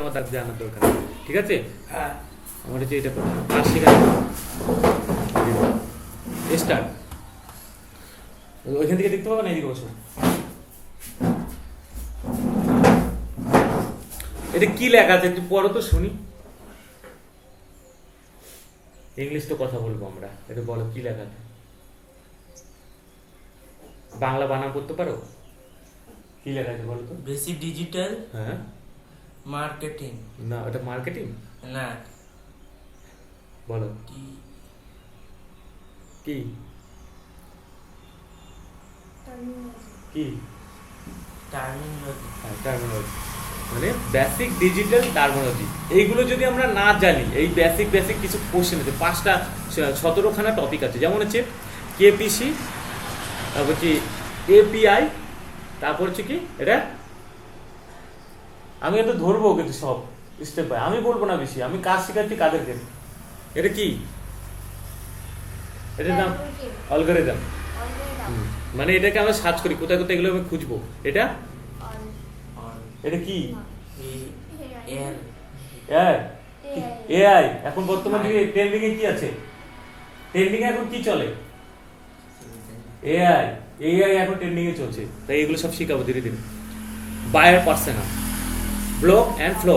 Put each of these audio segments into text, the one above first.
আমার তার জানার দরকার নেই। ঠিক আছে, হ্যাঁ আমার হচ্ছে এটা কাজ শেখার স্টার্ট। ওইখান থেকে দেখতে পাবো না, এদিকে বসো। এটা কি লেখা আছে একটু পড়ো তো শুনি। ইংলিশ তো কথা বলবো আমরা, এটা বলো কি লেখা আছে। বাংলা বানান করতে পারো? কি লেখা আছে বলো তো। বেসিক ডিজিটাল হ্যাঁ, মার্কেটিং। না ওটা মার্কেটিং না বলো কি কি কি টার্মিনোলজি। টার্মিনোলজি মানে বেসিক ডিজিটাল টার্মিনোলজি। এইগুলো যদি আমরা না জানি, এই বেসিক বেসিক কিছু কোশ্চেন আছে, 5টা 17খানা টপিক আছে, যেমন হচ্ছে কেপিসি, তারপর হচ্ছে এপিআই, তারপর হচ্ছে কি এটা আমি তো ধরবো কিন্তু সব স্টেপ বাই, আমি বলবো না বেশি, আমি কাজ শেখাচ্ছি কাদেরকে। এটা কি, এটার নাম অ্যালগরিদম। মানে এটাকে আমরা সার্চ করি, কোথায় কোথায় এগুলো আমি খুঁজবো। এটা এটা কি এআই। এখন বর্তমানে ট্রেন্ডিং এ কি আছে, ট্রেন্ডিং এ এখন কি চলে? এআই। এআই এখন ট্রেন্ডিং এ চলছে, তাই এগুলো সব শিখাবো ধীরে ধীরে। Buyer persona, block and flow,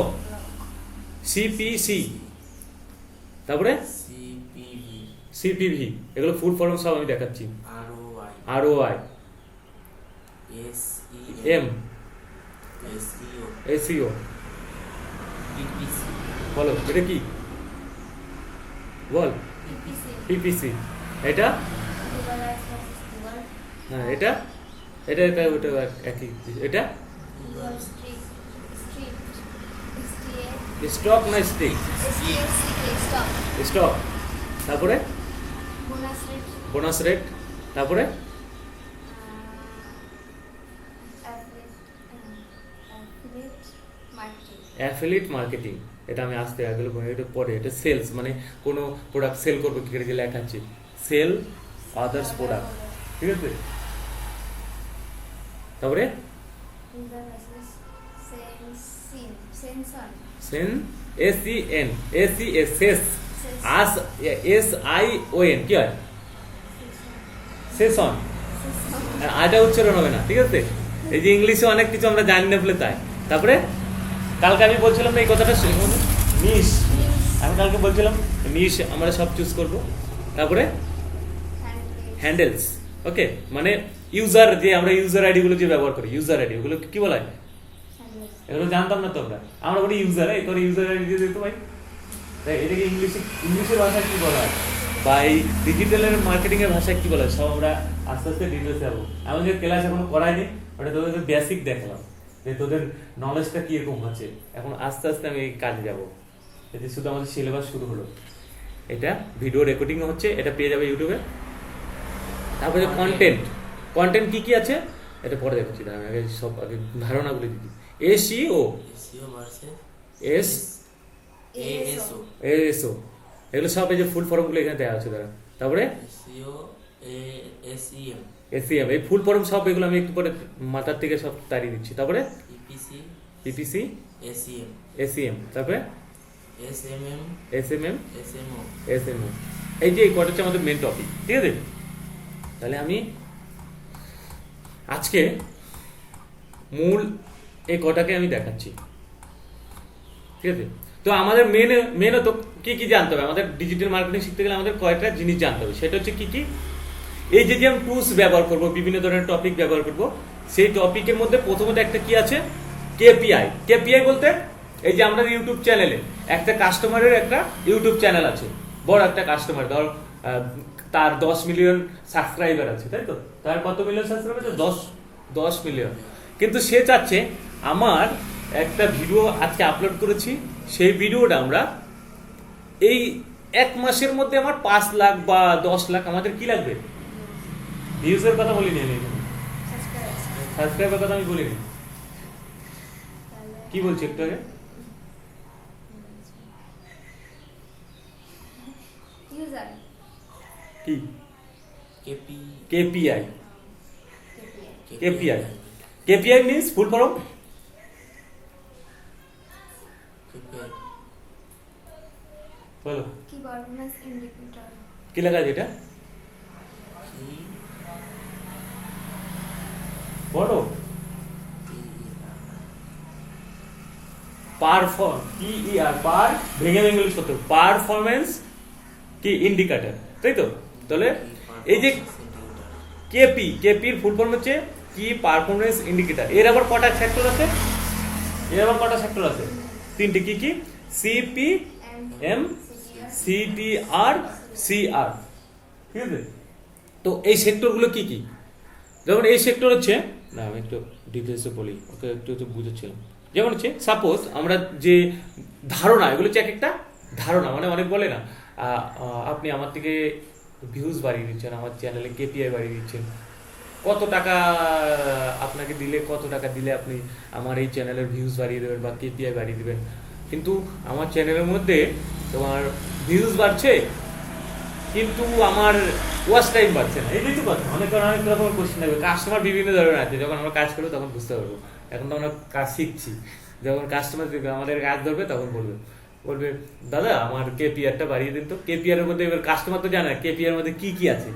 CPC, তারপরে সিপিভি, সিপিভি, এগুলো ফুল ফর্ম সব আমি দেখাচ্ছি। ROI, ROI, SEM, M, SEO, SEO. PPC, বলো এটা কি, বল। পিপিসি, এটা হ্যাঁ, এটা এটা এটা ওটা একই। এটা স্টক না স্টিক? স্টক। তারপরে বোনাস রেট, তারপরে অ্যাফিলিয়েট মার্কেটিং। এটা আমি আসতে আগেলো এটা পরে। এটা সেলস, মানে কোনো প্রোডাক্ট সেল করবো কি করে লেখা আছে, সেল আদার্স প্রোডাক্ট। ঠিক আছে, তারপরে সেন, এসইএন, এসইএস, সেস, আস, এসআইওএন, কি হয় সেশন। আটা উচ্চারণ হবে না, ঠিক আছে। এই যে ইংলিশে অনেক কিছু আমরা জানি না বলে তাই। তারপরে কালকে আমি বলছিলাম না এই কথাটা, নিশ, আমি কালকে বলছিলাম নিশ আমরা সব চুজ করব। তারপরে হ্যান্ডেলস, ওকে, মানে ইউজার, যে আমরা ইউজার আইডি গুলো যে ব্যবহার করি, ইউজার আইডি, ওগুলো কি বলা হয়? এগুলো জানতাম না তো আমরা বলি ইউজার, এই তোর ইউজার আইডি দিয়ে দিতে ভাই। তাই এটাকে ইংলিশের ভাষায় কি বলা হয়, বা এই ডিজিটালের মার্কেটিং এর ভাষায় কি বলা হয়, সব আমরা আস্তে আস্তে ডিটেলসে যাবো। আমাদের ক্লাস এখনো করাইনি, ওটা তোদের বেসিক দেখালাম যে তোদের নলেজটা কিরকম হচ্ছে। এখন আস্তে আস্তে আমি এই কাজে যাব। এতে শুধু আমাদের সিলেবাস শুরু হলো। এটা ভিডিও রেকর্ডিং হচ্ছে, এটা পেয়ে যাবে ইউটিউবে। তারপরে কন্টেন্ট, কন্টেন্ট কি কি আছে এটা পরে দেখাচ্ছি, আমি আগে সব আগে ধারণাগুলো দিচ্ছি। SEO, SEO versus S ASO, SO, এগুলো সব এই যে ফুল ফর্মগুলো এখানে দেওয়া আছে দাঁড়া। তারপরে এসইও, এসইএম, এসইএম, এই ফুল ফর্ম সব এগুলো আমি একটু পরে মাথার থেকে সব তাড়িয়ে দিচ্ছি। তারপরে পিপিসি, পিপিসি, এসইএম, এসইএম, তারপরে এসএমএম, এসএমএম, এসএমও। এসএমও। এই যে এই কটা হচ্ছে আমাদের মেন টপিক, ঠিক আছে। তাহলে আমি আজকে মূল এই কটাকে আমি দেখাচ্ছি, ঠিক আছে। তো আমাদের মেনও তো কি কি জানতে হবে, আমাদের ডিজিটাল মার্কেটিং শিখতে গেলে আমাদের কয়েকটা জিনিস জানতে হবে। সেটা হচ্ছে কি কি, এই যে যে আমি টুলস ব্যবহার করব, বিভিন্ন ধরনের টপিক ব্যবহার করব, সেই টপিকের মধ্যে প্রথমত একটা কি আছে, কেপিআই। কেপিআই বলতে এই যে আমাদের ইউটিউব চ্যানেলে একটা কাস্টমারের একটা ইউটিউব চ্যানেল আছে, বড় একটা কাস্টমার, ধর তার 10 মিলিয়ন সাবস্ক্রাইবার আছে, তাই তো। তার কত মিলিয়ন সাবস্ক্রাইবার আছে? 10 মিলিয়ন। কিন্তু সে চাচ্ছে আমার একটা ভিডিও আজকে আপলোড করেছি, সেই ভিডিওটা আমরা এই 1 মাসের মধ্যে আমার 5 লাখ বা 10 লাখ, আমাদের কি লাগবে, ভিউজের কথা বলিনি আমি, সাবস্ক্রাইবের কথা আমি বলিনি। কি বলছি একটু আগে, কি KPI, KPI, KPI means full form KPI বলো কি পারফরম্যান্স ইন্ডিকেটর কি লেখা আছে এটা key বলো পারফর্ম কি আর পার ভেঙে ভেঙে লিখতে পারফরম্যান্স কি ইন্ডিকেটর তাই তো তাহলে এই যে কেপির ফুল ফর্ম হচ্ছে কি পারফরম্যান্স ইন্ডিকেটর এর আবার কটা সেক্টর আছে তিনটে কি কি সিপি এম সিটিআর সিআর ঠিক আছে তো এই সেক্টরগুলো কি কি যেমন এই সেক্টর হচ্ছে না আমি একটু ডিটেলসে বলি ওকে একটু একটু বুঝেছিলাম যেমন হচ্ছে সাপোজ আমরা যে ধারণা এগুলো হচ্ছে এক একটা ধারণা মানে অনেক বলে না আপনি আমার থেকে ভিউজ বাড়িয়ে দিচ্ছেন আমার চ্যানেলে কেপিআই বাড়িয়ে দিচ্ছেন কত টাকা আপনাকে দিলে কত টাকা দিলে আপনি আমার এই চ্যানেলের ভিউজ বাড়িয়ে দেবেন বা কেপিআই বাড়িয়ে দেবেন কিন্তু আমার চ্যানেলের মধ্যে তোমার ভিউজ বাড়ছে কিন্তু আমার ওয়াচ টাইম বাড়ছে না এটাই তো কথা অনেক রকমের কোশ্চেন থাকবে কাস্টমার বিভিন্ন ধরনের আছে যখন আমরা কাজ করবো তখন বুঝতে পারবো এখন তো আমরা কাজ শিখছি যখন কাস্টমার আমাদের কাজ ধরবে তখন বলবে দাদা আমার কেপিআরটা বাড়িয়ে দিন তো কেপিআর এর মধ্যে এবার কাস্টমার তো জানে কেপিআর এর মধ্যে কি কি আছে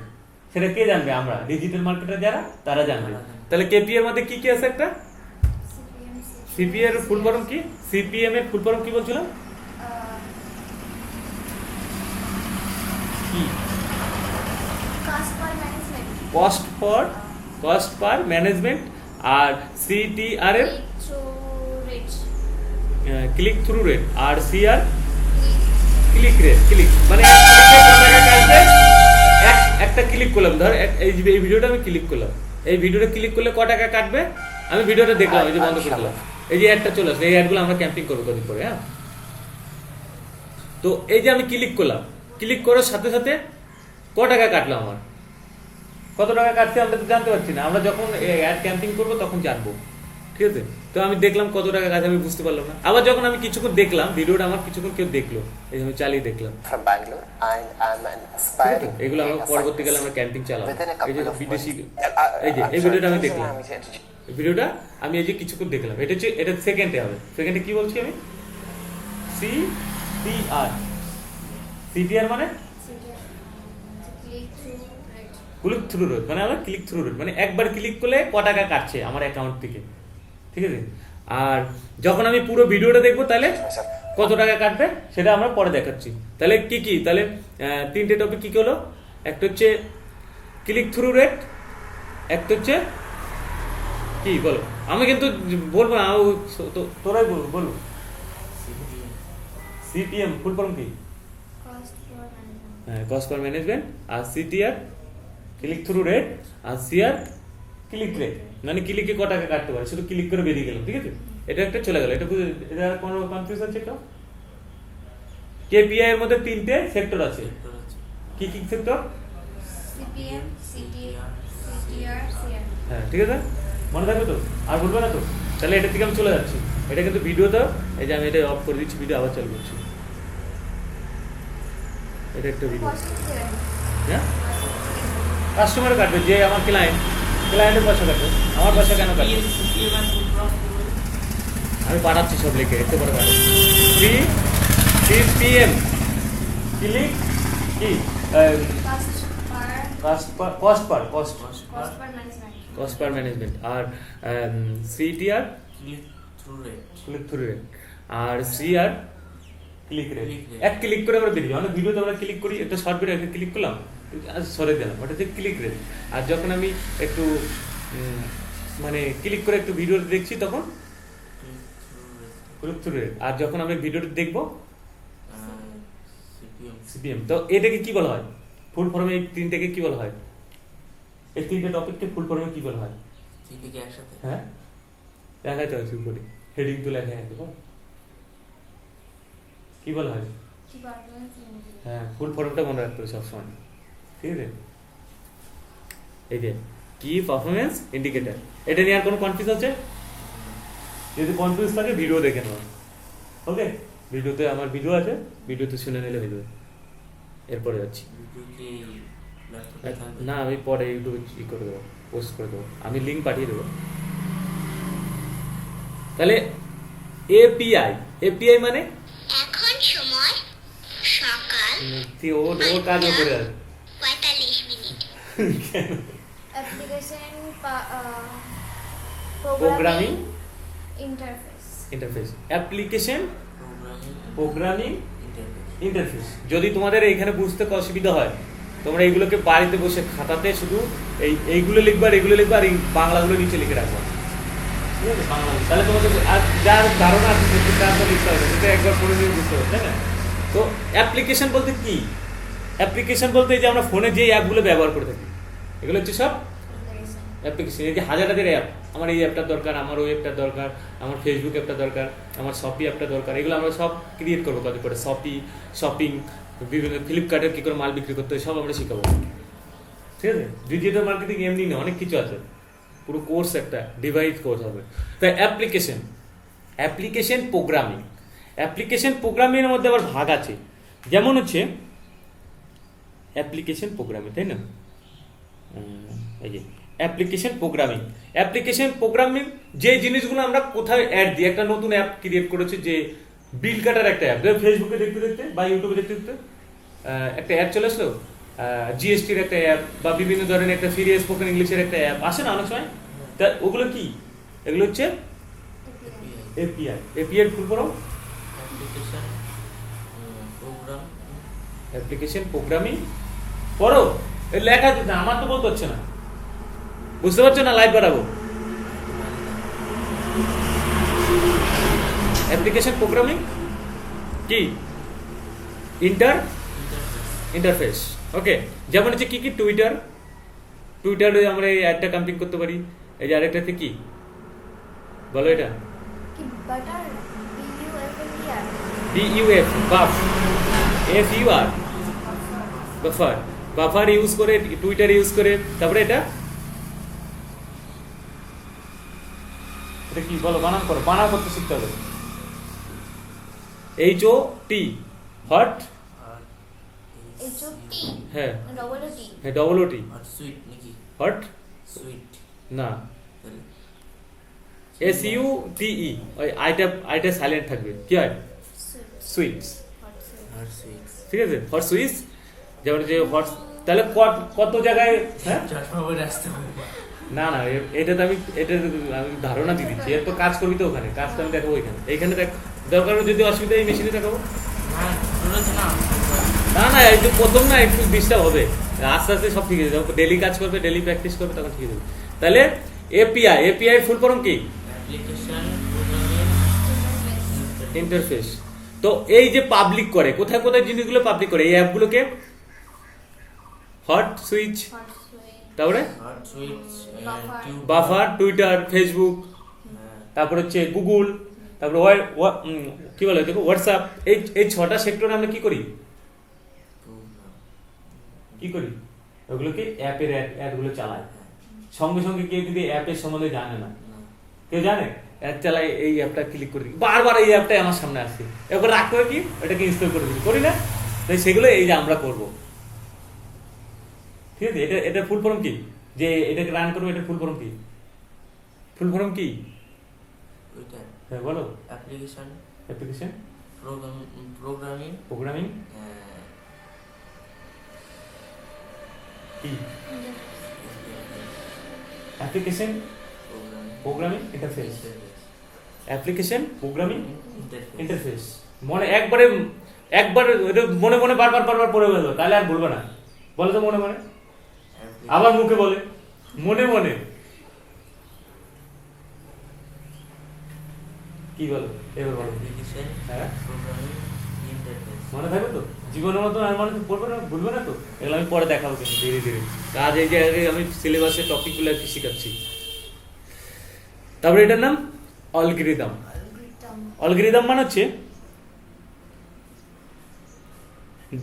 সেটা কে জানবে আমরা ডিজিটাল মার্কেটার যারা তারা জানবে তাহলে কেপিআর এর মধ্যে কি কি আছে একটা সিপিআর ফুল ফর্ম কি সিপিএম এর ফুল ফর্ম কি বলছিলাম কি কস্ট পার ম্যানেজমেন্ট আর সিটিআর এর ক্লিক থ্রু রেট আর সিআর ক্লিক মানে একটা ক্লিক করলাম ধর এই ভিডিওটা আমি ক্লিক করলাম এই ভিডিওটা ক্লিক করলে ক টাকা কাটবে আমি ভিডিওটা দেখলাম এই যে বন্ধ করে দিলাম এই যে অ্যাডটা চলে আসলো এই অ্যাডগুলো আমরা ক্যাম্পিং করবো কদিন পরে হ্যাঁ তো এই যে আমি ক্লিক করলাম ক্লিক করার সাথে সাথে ক টাকা কাটলো আমার কত টাকা কাটছে আমরা তো জানতে পারছি না আমরা যখন অ্যাড ক্যাম্পিং করবো তখন জানবো ঠিক আছে তো আমি দেখলাম কত টাকা কাটছে আমি বুঝতে পারলাম না আবার যখন আমি কিছুক্ষণ দেখলাম ভিডিওটা আমার কিছুক্ষণ কেউ দেখলো এই যে আমি চালিয়ে দেখলাম from Bangalore and I'm an aspiring এগুলো আমরা পরবর্তীকালে আমরা ক্যাম্পিং চালাবো এই যে বিদেশি এই যে এই ভিডিওটা আমি দেখলাম এই ভিডিওটা আমি এই যে কিছুক্ষণ দেখলাম এটা সেকেন্ডে হবে সেকেন্ডে কি বলছি আমি সিটিআর মানে ক্লিক থ্রু রেট মানে আমরা ক্লিক থ্রু রেট মানে একবার ক্লিক করলে ক টাকা কাটছে আমার অ্যাকাউন্ট থেকে ঠিক আছে আর যখন আমি পুরো ভিডিওটা দেখবো তাহলে কত টাকা কাটবে সেটা আমরা পরে দেখাচ্ছি তাহলে কি তাহলে তিনটে টপিক কি হলো একটা হচ্ছে ক্লিক থ্রু রেট একটা হচ্ছে কি বলো আমি কিন্তু বলবো না তোরাই বলবো সিপিএম ফুল ফর্ম কি কস্ট পার ম্যানেজমেন্ট আর সিটিআর ক্লিক থ্রু রেট আর সিআর ক্লিক রেট মানে ক্লিকে ক টাকা কাটতে পারে শুধু ক্লিক করে বেরিয়ে গেলাম ঠিক আছে এটা একটা চলে গেল এটা বুঝে এটা কোনো কনফিউজ আছে কেউ কেপিআই এর মধ্যে তিনটে সেক্টর আছে কি কি সেক্টর সিপিএম সিটিআর সিআর হ্যাঁ ঠিক আছে মনে থাকবে তো আর বলবে না তো তাহলে এটা থেকে আমি চলে যাচ্ছি এটা কিন্তু ভিডিওটা এই যে আমি এটা অফ করে দিচ্ছি ভিডিও আবার চালু করছি এটা একটা ভিডিও হ্যাঁ কাস্টমার কাটবে যে আমার ক্লায়েন্টের পয়সা কাটবে আমার পয়সা কেন কাটবে আমি পাঠাচ্ছি সব লিখে একটু পরে পাঠাচ্ছি সিপিএম ক্লিক কি কস্ট পার ম্যানেজমেন্ট আর সিটিআর ক্লিক থ্রু রেট আর সিআর ক্লিক রেট এক ক্লিক করে আমরা বেরিয়ে অনেক ভিডিওতে আমরা ক্লিক করি একটা শর্ট ভিডিও একটা ক্লিক করলাম সরে দিলাম ওটা হচ্ছে ক্লিক রেট আর যখন আমি একটু মানে ক্লিক করে একটু ভিডিও দেখছি তখন ক্লিক থ্রু রেট আর যখন আমি ভিডিওটা দেখবো সিপিএম তো এটাকে কি বলা হয় ফুল ফর্মে এই তিনটাকে কি বলা হয় এই তিনটে টপিককে ফুল ফর্মে কি বলা হয় তিনটে একসাথে হ্যাঁ দেখাইতে হয় শুরু করি হেডিং তো লেখা আছে কি বলা হয় হ্যাঁ ফুল ফর্মটা মনে রাখতে হবে সবসময় ঠিক আছে এই যে কি পারফরমেন্স ইন্ডিকেটর এটা নিয়ে আর কোনো কনফিউজ আছে যদি কনফিউজ থাকে ভিডিও দেখে নেওয়া ওকে ভিডিওতে আমার ভিডিও আছে ভিডিওতে শুনে নিলে হয়ে যাবে এরপরে যাচ্ছি না আমি পরে ইউটিউবে ই করে দেবো পোস্ট করে দেবো আমি লিঙ্ক পাঠিয়ে দেবো তাহলে এপিআই, এপিআই মানে এখন সময় সকাল ওর কাজও করে আছে 45 minute. Application Programming programming interface. Interface, application programming programming interface. Interface. যদি তোমাদের এইখানে বুঝতে অসুবিধা হয় তোমরা এইগুলোকে বাড়িতে বসে খাতাতে শুধু এইগুলো লিখবা আর এগুলো লিখবা আর এই বাংলাগুলো নিচে লিখে রাখবা, ঠিক আছে? বাংলা তাহলে তোমাদের আর যার ধারণা আছে সেটা তো লিখতে হবে, সেটা একবার পড়ে নিয়ে বুঝতে হবে, তাই না? তো অ্যাপ্লিকেশন বলতে কি? অ্যাপ্লিকেশন বলতে এই যে আমরা ফোনে যে অ্যাপগুলো ব্যবহার করে থাকি এগুলো হচ্ছে সব অ্যাপ্লিকেশন। এই যে হাজার হাজার অ্যাপ, আমার এই অ্যাপটা দরকার, আমার ওই অ্যাপটা দরকার, আমার ফেসবুক অ্যাপটা দরকার, আমার শপি অ্যাপটা দরকার, এগুলো আমরা সব ক্রিয়েট করবো কত করে। শপিং, বিভিন্ন ফ্লিপকার্টের কী করে মাল বিক্রি করতে হয় সব আমরা শিখাবো, ঠিক আছে? ডিজিটাল মার্কেটিং এমনি না, অনেক কিছু আছে, পুরো কোর্স একটা ডিভাইড কোর্স হবে। তাই অ্যাপ্লিকেশন প্রোগ্রামিং, অ্যাপ্লিকেশন প্রোগ্রামিংয়ের মধ্যে আবার ভাগ আছে, যেমন হচ্ছে অ্যাপ্লিকেশন প্রোগ্রামিং, তাই না? এই যে অ্যাপ্লিকেশন প্রোগ্রামিং যে জিনিসগুলো আমরা কোথায় অ্যাড দিই, একটা নতুন অ্যাপ ক্রিয়েট করেছে যে বিল কাটার একটা অ্যাপ, ফেসবুকে দেখতে দেখতে বা ইউটিউবে দেখতে দেখতে একটা অ্যাড চলে আসলো, জিএসটির একটা অ্যাপ বা বিভিন্ন ধরনের একটা ফ্রি স্পোকেন ইংলিশের একটা অ্যাপ আসে না অনেক সময়, তা ওগুলো কি? এগুলো হচ্ছে API. API full form application program application programming. পড়ো, এই লেখা দিতে আমার তো বলতে হচ্ছে না, বুঝতে পারছো না? লাইভ বাড়াবো। অ্যাপ্লিকেশন প্রোগ্রামিং কি? ইন্টারফেস। ওকে, যেমন হচ্ছে কি কি? টুইটারে আমরা এই অ্যাডটা কাম্পিং করতে পারি। এই যে আরেকটাতে কি বলো, এটা কি বাটার বিইউএফ, বাফ, এফইউআর, বাফার ইউজ করে টুইটার ইউজ করে। তারপরে এটা কি বলো? বানান করো, বানান করতে শিখতে হবে। HOT, হট, এইচওটি হ্যাঁ ডবল টি হ্যাঁ, ডবল ওটি, আর সুইট নাকি? হট সুইট না, তাহলে SUTE, ওই আইটা সাইলেন্ট থাকবে, কি হয়? সুইটস, আর সুইট ঠিক আছে? হট সুইটস, যেমন যে হট, তাহলে কত জায়গায়, হ্যাঁ চশমা পরে আসতে হবে। না না, এটা আমি ধারণা দিয়ে দিচ্ছি, এর তো কাজ করবি তো ওখানে, কাজটা আমি দেখাবো এখানে, এইখানে দেখ, দরকার হলে যদি অসুবিধা এই মেশিনে দেখাবো। না শুনেছে না না না, এই তো প্রথম না, একটু ডিস্টার্ব হবে, আস্তে আস্তে সব ঠিক হয়ে যাবে, ডেলি কাজ করবে, ডেলি প্র্যাকটিস করবে, তখন ঠিক হয়ে যাবে। তাহলে এপিআই ফুল ফর্ম কি? Application programming interface. তো এই যে পাবলিক করে, কোথায় কোথায় জিনিসগুলো পাবলিক করে, এই অ্যাপগুলোকে হট সুইচ, তারপরে আর সুইট টিউব বাফার, টুইটার, ফেসবুক, তারপর হচ্ছে গুগল, তারপরে কি বলে দেখো হোয়াটসঅ্যাপ, এই 6টা সেক্টরে আমরা কি করি ওগুলোকে অ্যাপের অ্যাডগুলো চালাই। সঙ্গে সঙ্গে কেউ কিন্তু অ্যাপের সম্বন্ধে জানে না, কেউ জানে? অ্যাড চালাই, এই অ্যাপটা ক্লিক করে দিই, বারবার এই অ্যাপটাই আমার সামনে আসছে, এবার রাগ করে কি এটাকে ইনস্টল করে দিই, করি না? তাই সেগুলো এই যে আমরা করবো, ঠিক আছে? এটা ফুল ফর্ম কি? যে এটাকে রান করবো, এটা ফুল ফর্ম কি? ওইটা হ্যাঁ বলো। অ্যাপ্লিকেশন প্রোগ্রামিং কি? Application programming interface, application programming interface. মনে একবার এটা মনে বারবার পড়ে গেল, তাহলে আর বলবো না, বলো তো মনে আবার মুখে বলে মনে কি বলো, এবার বলো। হ্যাঁ মনে থাকবে তো জীবনের মতো, আর মনে পড়বে না, ভুলবে না তো? এগুলো আমি পরে দেখাবো কিন্তু ধীরে ধীরে, কাজ এই জায়গায় আমি সিলেবাসের টপিকগুলো আর কি শেখাচ্ছি। তারপরে এটার নাম অ্যালগরিদম মানে হচ্ছে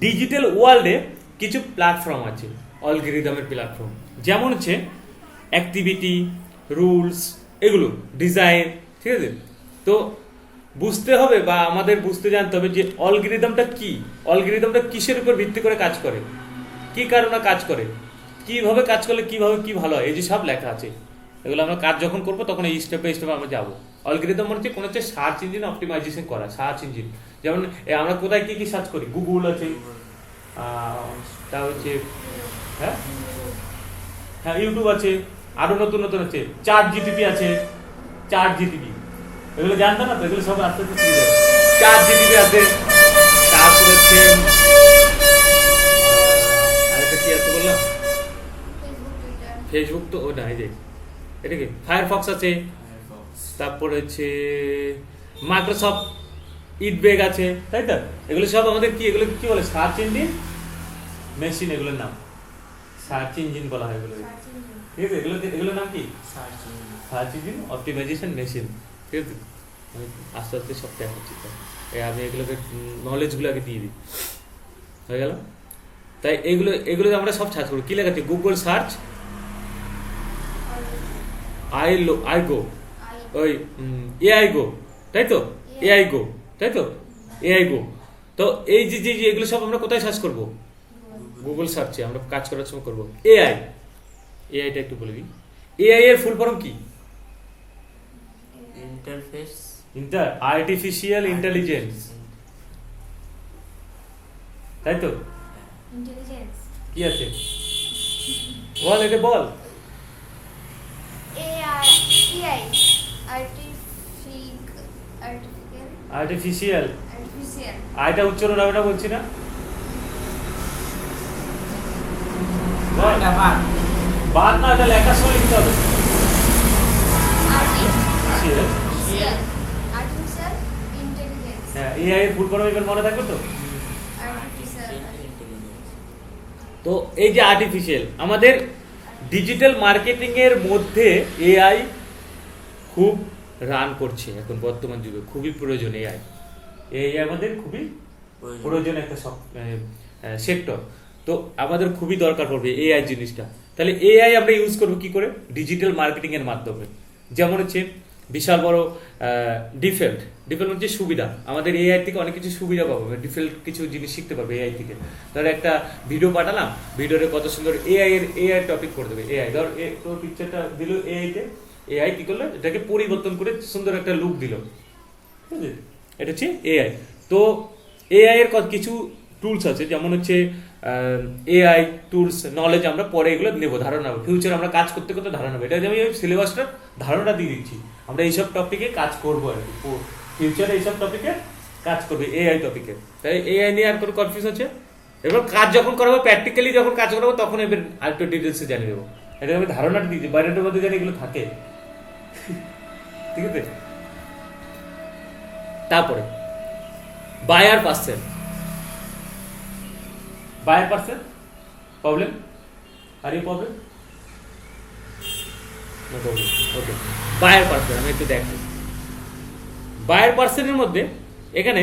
ডিজিটাল ওয়ার্ল্ডে কিছু প্ল্যাটফর্ম আছে, অ্যালগরিদমের প্ল্যাটফর্ম, যেমন হচ্ছে অ্যাক্টিভিটি, রুলস, এগুলো ডিজাইন, ঠিক আছে? তো বুঝতে হবে বা আমাদের বুঝতে জানতে হবে যে অ্যালগরিদমটা কি, অ্যালগরিদমটা কিসের উপর ভিত্তি করে কাজ করে, কি কারণে কাজ করে, কিভাবে কাজ করলে কিভাবে কি ভালো হয়, এই যে সব লেখা আছে, এগুলো আমরা কাজ যখন করবো তখন এই স্টেপ বাই স্টেপ আমরা যাবো। অ্যালগরিদম মানে হচ্ছে কোন হচ্ছে সার্চ ইঞ্জিন অপটিমাইজেশন করা, সার্চ ইঞ্জিন। যেমন আমরা কোথায় কি কি সার্চ করি, গুগল আছে, তা হচ্ছে হ্যাঁ হ্যাঁ ইউটিউব আছে, আরো নতুন নতুন আছে, চ্যাট জিপিটি আছে, চ্যাট জিপিটি এগুলো জানতো না তো, এগুলো সব আস্তে আস্তে শিখে যাবে। চ্যাট জিপিটি আছে, তারপর হচ্ছে আরেকটা কি আছে বললাম, ফেসবুক, টুইটার। ফেসবুক তো ও না, এই যে এটা কি ফায়ারফক্স আছে, ফায়ারফক্স, তারপর হচ্ছে মাইক্রোসফট ইটবেগ আছে, তাই তো? এগুলো সব আমাদের কি, এগুলো কি বলে, সার্চ ইঞ্জিন মেশিন, এগুলোর নাম সার্চ ইঞ্জিন বলা হয় এগুলো, সার্চ ইঞ্জিন। ঠিক আছে? এগুলোর নাম কি, search engine. Search engine optimisation machine, ঠিক আছে? আমি আস্তে আস্তে সব দেখাচ্ছি, আমি এগুলোকে নলেজগুলো আগে দিয়ে দিই, হয়ে গেল? তাই এগুলো আমরা সব সার্চ করি, কি লেখাচ্ছে, গুগল সার্চ, আই গো, ওই এআই গো, তাই তো? এআই গো, তাই তো? এআই গো। তো এই যে যে এগুলো সব আমরা কোথায় সার্চ করব, গুগল সার্চে আমরা কাজ করার সময় করব। এআইটা একটু বলে দিই, এআই এর ফুল ফর্ম কি, ইন্টারফেস, আর্টিফিশিয়াল ইন্টেলিজেন্স, তাই তো? ইন্টেলিজেন্স। কি আছে বল, এটা বল। AI, AI, artificial, artificial. আইটা উচ্চারণ হবে না বলছি না, বল। বাদ না, এটা লেখার সময় লিখতে হবে। Artificial, artificial intelligence. হ্যাঁ, এআই এর ফুল ফর্ম এবার মনে থাকবে তো? Artificial intelligence. তো এই যে আর্টিফিশিয়াল, আমাদের ডিজিটাল মার্কেটিং এর মধ্যে এআই খুব রান করছে এখন বর্তমান যুগে, খুবই প্রয়োজন এআই আমাদের খুবই প্রয়োজন একটা সেক্টর। তো আমাদের খুবই দরকার পড়বে এআই জিনিসটা। তাহলে এআই আমরা ইউজ করবো কি করে, ডিজিটাল মার্কেটিং এর মাধ্যমে। যেমন হচ্ছে বিশাল বড় ডিফল্ট হচ্ছে সুবিধা, আমাদের এআই থেকে অনেক কিছু সুবিধা পাবো, ডিফল্ট কিছু জিনিস শিখতে পারবে এআই থেকে। ধর একটা ভিডিও পাঠালাম, ভিডিওতে কত সুন্দর এআই টপিক করে দেবে, এআই ধর তোর পিকচারটা দিল এআইতে, এআই কি করলো, এটাকে পরিবর্তন করে সুন্দর একটা লুক দিল, ঠিক আছে? এটা হচ্ছে এআই। তো এআই এর কিছু টুলস আছে, যেমন হচ্ছে এআই টুলস নলেজ, আমরা পরে এগুলো নেবো, ধারণা হবে, ফিউচার আমরা কাজ করতে করতে ধারণা হবে। এটা আমি সিলেবাসটার ধারণা দিয়ে দিচ্ছি, আমরা এইসব টপিকে কাজ করবো আর কি, ফিউচারে এইসব টপিকে কাজ করবে, এআই টপিকে। তাই এআই নিয়ে আর কোনো কনফিউজ আছে? এবার কাজ যখন করাবো, প্র্যাকটিক্যালি যখন কাজ করাবো, তখন এবার আরেকটু ডিটেলসে জানিয়ে দেবো। এটা আমি ধারণাটা দিচ্ছি, বাইরেটার মধ্যে জানি এগুলো থাকে, ঠিক আছে? তারপরে বায়ার পার্সন প্রবলেম, আর এই প্রবলেম ওকে। বায়ার পার্সন আমি একটু দেখি, বায়ার পার্সনের মধ্যে এখানে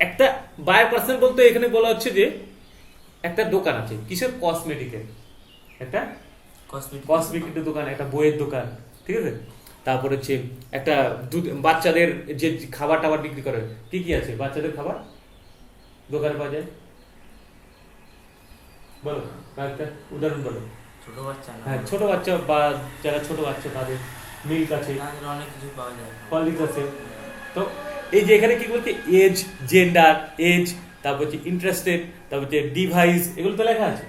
একটা বায়ার পার্সন বলতে এখানে বলা হচ্ছে যে একটা দোকান আছে, কিসের, কসমেটিকের, একটা কসমেটিকের দোকান, একটা বইয়ের দোকান, ঠিক আছে? তারপর হচ্ছে একটা বাচ্চাদের যে খাবার টাবার বিক্রি করে, কি কি আছে বাচ্চাদের খাবার দোকানে পাওয়া যায়, বলো একটা উদাহরণ বলো। ছোট বাচ্চা, হ্যাঁ, ছোট বাচ্চা বা যারা ছোট বাচ্চা তাদের মিল্ক আছে, অনেক কিছু পাওয়া যায়, হরলিক্স আছে। তো এই যে এখানে কি বলছে, এজ, জেন্ডার, এজ, তারপর হচ্ছে ইন্টারেস্টেড, তারপর হচ্ছে ডিভাইস, এগুলো তো লেখা আছে।